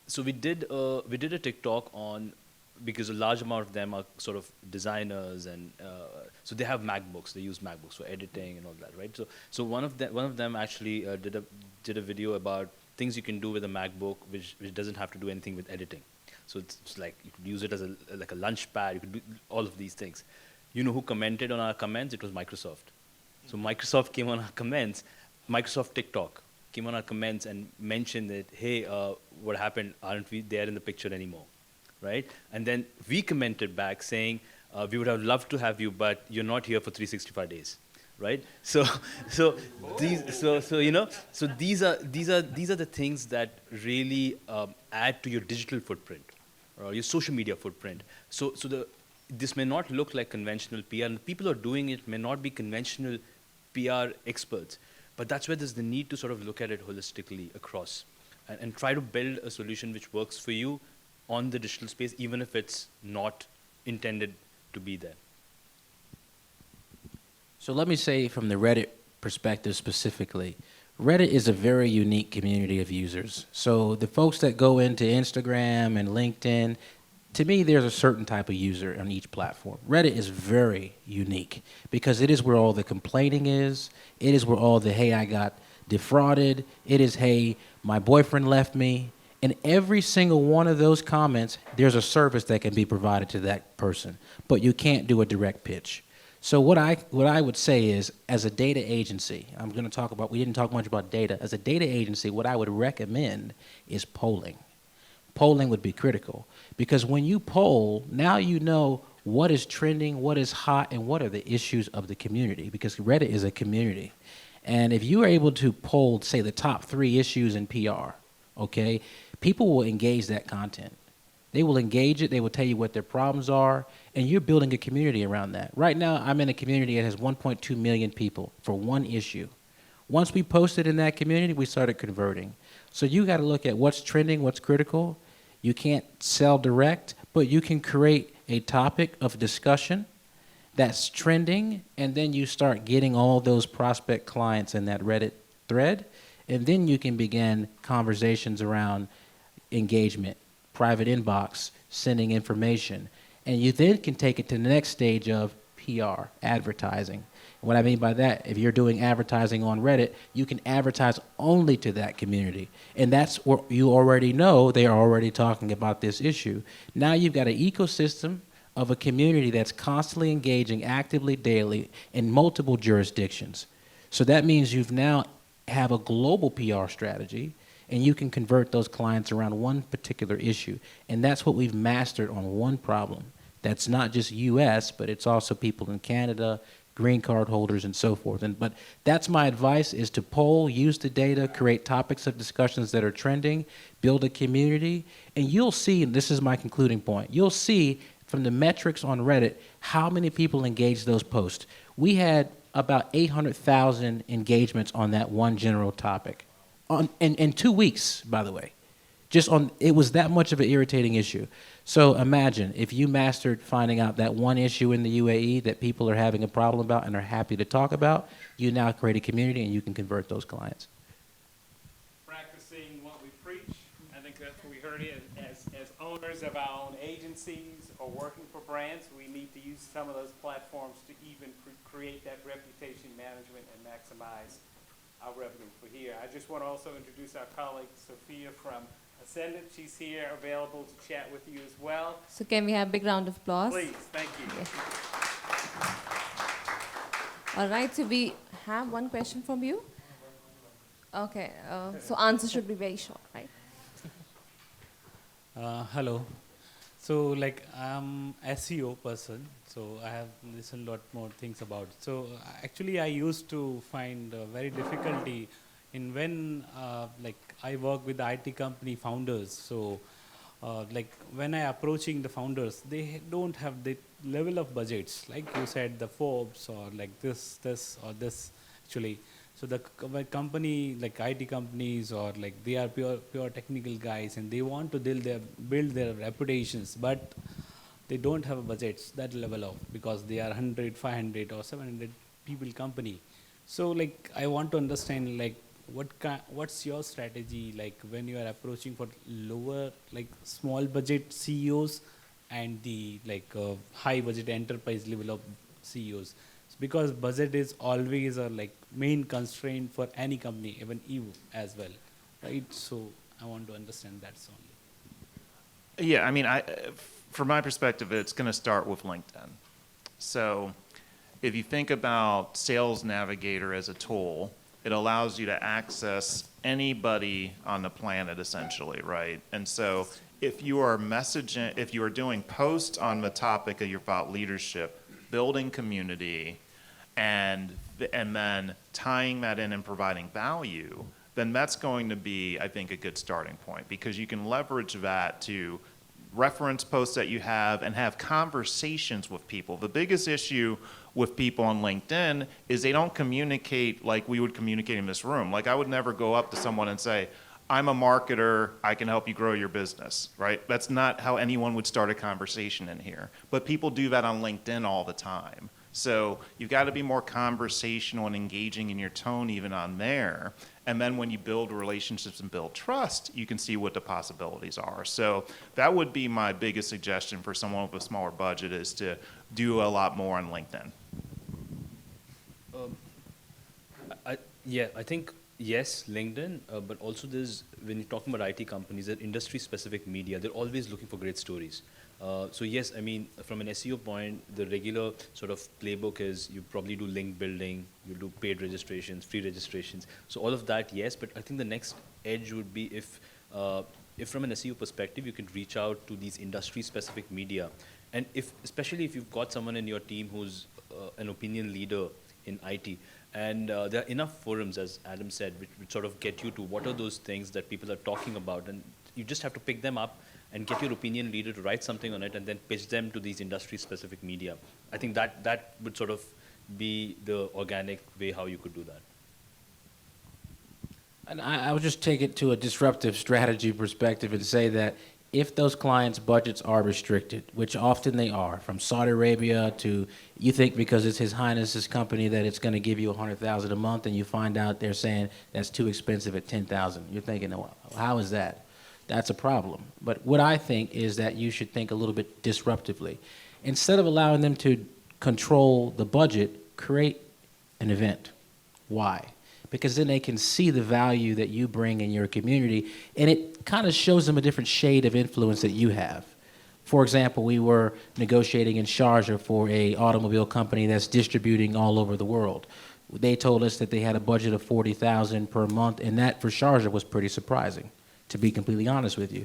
So we did a TikTok on, because a large amount of them are sort of designers, and so they have MacBooks. They use MacBooks for editing and all that, right? So one of them actually did a video about things you can do with a MacBook, which doesn't have to do anything with editing. So it's like you could use it as like a lunch pad. You could do all of these things. You know who commented on our comments? It was Microsoft. So Microsoft came on our comments. Microsoft TikTok came on our comments and mentioned that, hey, what happened? Aren't we there in the picture anymore, right? And then we commented back saying, we would have loved to have you, but you're not here for 365 days, right? So these are the things that really add to your digital footprint or your social media footprint. This may not look like conventional PR, and the people who are doing it may not be conventional PR experts, but that's where there's the need to sort of look at it holistically across and try to build a solution which works for you on the digital space, even if it's not intended to be there. So let me say from the Reddit perspective specifically, Reddit is a very unique community of users. So the folks that go into Instagram and LinkedIn, to me, there's a certain type of user on each platform. Reddit is very unique because it is where all the complaining is. It is where all the, hey, I got defrauded. It is, hey, my boyfriend left me. In every single one of those comments, there's a service that can be provided to that person, but you can't do a direct pitch. So what I would say is, as a data agency, I'm going to talk about, we didn't talk much about data. As a data agency, what I would recommend is polling. Polling would be critical because when you poll, now you know what is trending, what is hot, and what are the issues of the community, because Reddit is a community. And if you are able to poll, say, the top 3 issues in PR, okay, people will engage that content. They will engage it, they will tell you what their problems are, and you're building a community around that. Right now, I'm in a community that has 1.2 million people for one issue. Once we posted in that community, we started converting. So you got to look at what's trending, what's critical. You can't sell direct, but you can create a topic of discussion that's trending, and then you start getting all those prospect clients in that Reddit thread, and then you can begin conversations around engagement, private inbox, sending information. And you then can take it to the next stage of PR, advertising. What I mean by that, if you're doing advertising on Reddit, you can advertise only to that community. And that's what you already know, they are already talking about this issue. Now you've got an ecosystem of a community that's constantly engaging actively daily in multiple jurisdictions. So that means you've now have a global PR strategy, and you can convert those clients around one particular issue. And that's what we've mastered on one problem. That's not just US, but it's also people in Canada, green card holders, and so forth. But that's my advice, is to poll, use the data, create topics of discussions that are trending, build a community, and you'll see, and this is my concluding point, you'll see from the metrics on Reddit how many people engage those posts. We had about 800,000 engagements on that one general topic. In 2 weeks, by the way. It was that much of an irritating issue. So imagine if you mastered finding out that one issue in the UAE that people are having a problem about and are happy to talk about, you now create a community and you can convert those clients. Practicing what we preach. I think that's what we heard here. As owners of our own agencies or working for brands, we need to use some of those platforms to even create that reputation management and maximize our revenue for here. I just want to also introduce our colleague, Sophia from Ascendant. She's here available to chat with you as well. So can we have a big round of applause? Please, thank you. Yes. All right, so we have one question from you. Okay, so answer should be very short, right? Hello. So I'm SEO person, so I have listened a lot more things about it. So actually I used to find very difficulty in when I work with the IT company founders. So when I approaching the founders, they don't have the level of budgets, like you said, the Forbes or this or this actually. So the company, like IT companies, or they are pure technical guys, and they want to build their reputations, but they don't have a budget that level of, because they are 100, 500 or 700 people company. So I want to understand what's your strategy when you are approaching for lower small budget CEOs and the high budget enterprise level of CEOs. Because budget is always a main constraint for any company, even you as well, right? So I want to understand that only. Yeah, I mean, from my perspective, it's going to start with LinkedIn. So if you think about Sales Navigator as a tool, it allows you to access anybody on the planet, essentially, right? And so if you are messaging, if you are doing posts on the topic of your thought leadership, building community, and then tying that in and providing value, then that's going to be, I think, a good starting point, because you can leverage that to reference posts that you have and have conversations with people. The biggest issue with people on LinkedIn is they don't communicate like we would communicate in this room. I would never go up to someone and say, I'm a marketer, I can help you grow your business, right? That's not how anyone would start a conversation in here. But people do that on LinkedIn all the time. So you've got to be more conversational and engaging in your tone even on there. And then when you build relationships and build trust, you can see what the possibilities are. So that would be my biggest suggestion for someone with a smaller budget, is to do a lot more on LinkedIn. I think yes, LinkedIn, but also when you're talking about IT companies, they're industry-specific media. They're always looking for great stories. So yes, I mean, from an SEO point, the regular sort of playbook is you probably do link building, you do paid registrations, free registrations. So all of that, yes, but I think the next edge would be if from an SEO perspective, you can reach out to these industry-specific media. And especially if you've got someone in your team who's an opinion leader in IT, and there are enough forums, as Adam said, which sort of get you to what are those things that people are talking about, and you just have to pick them up and get your opinion leader to write something on it and then pitch them to these industry-specific media. I think that would sort of be the organic way how you could do that. And I would just take it to a disruptive strategy perspective and say that if those clients' budgets are restricted, which often they are, from Saudi Arabia to, you think because it's His Highness's company that it's going to give you $100,000 a month, and you find out they're saying that's too expensive at $10,000. You're thinking, well, how is that? That's a problem. But what I think is that you should think a little bit disruptively. Instead of allowing them to control the budget, create an event. Why? Because then they can see the value that you bring in your community, and it kind of shows them a different shade of influence that you have. For example, we were negotiating in Sharjah for an automobile company that's distributing all over the world. They told us that they had a budget of $40,000 per month, and that for Sharjah was pretty surprising, to be completely honest with you.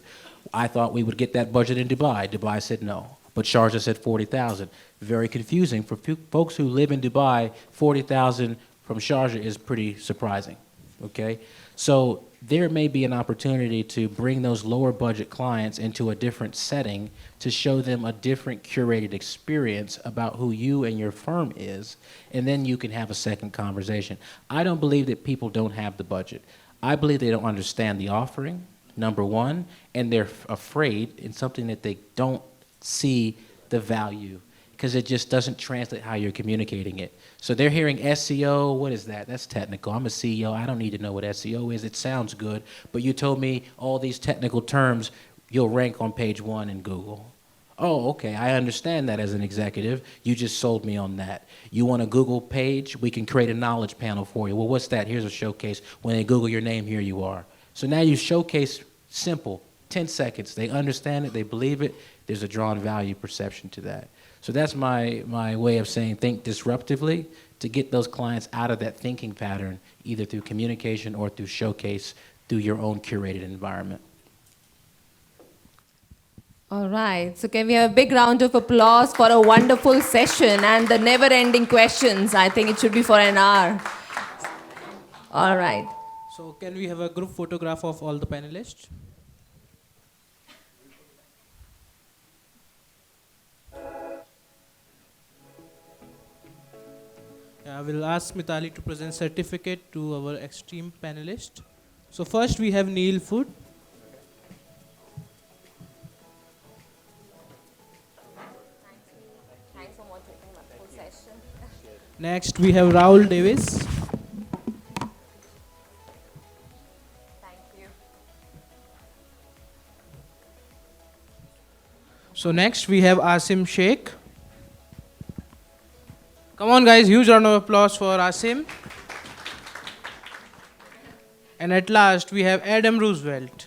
I thought we would get that budget in Dubai. Dubai said no, but Sharjah said $40,000. Very confusing. For folks who live in Dubai, $40,000 from Sharjah is pretty surprising, okay? So there may be an opportunity to bring those lower budget clients into a different setting to show them a different curated experience about who you and your firm is, and then you can have a second conversation. I don't believe that people don't have the budget. I believe they don't understand the offering, number one, and they're afraid in something that they don't see the value, because it just doesn't translate how you're communicating it. So they're hearing SEO, what is that? That's technical. I'm a CEO, I don't need to know what SEO is. It sounds good, but you told me all these technical terms, you'll rank on page 1 in Google. Oh, okay, I understand that as an executive. You just sold me on that. You want a Google page? We can create a knowledge panel for you. Well, what's that? Here's a showcase. When they Google your name, here you are. So now you showcase simple, 10 seconds. They understand it, they believe it. There's a drawn value perception to that. So that's my way of saying think disruptively to get those clients out of that thinking pattern, either through communication or through showcase, through your own curated environment. All right, so can we have a big round of applause for a wonderful session and the never-ending questions? I think it should be for an hour. All right. So can we have a group photograph of all the panelists? I will ask Mitali to present certificate to our esteemed panelists. So first we have Neil Foote. Thanks for moderating my full session. Next we have Raoul Davis. Thank you. So next we have Aasim Shaik. Come on guys, huge round of applause for Aasim. And at last we have Adam Roosevelt.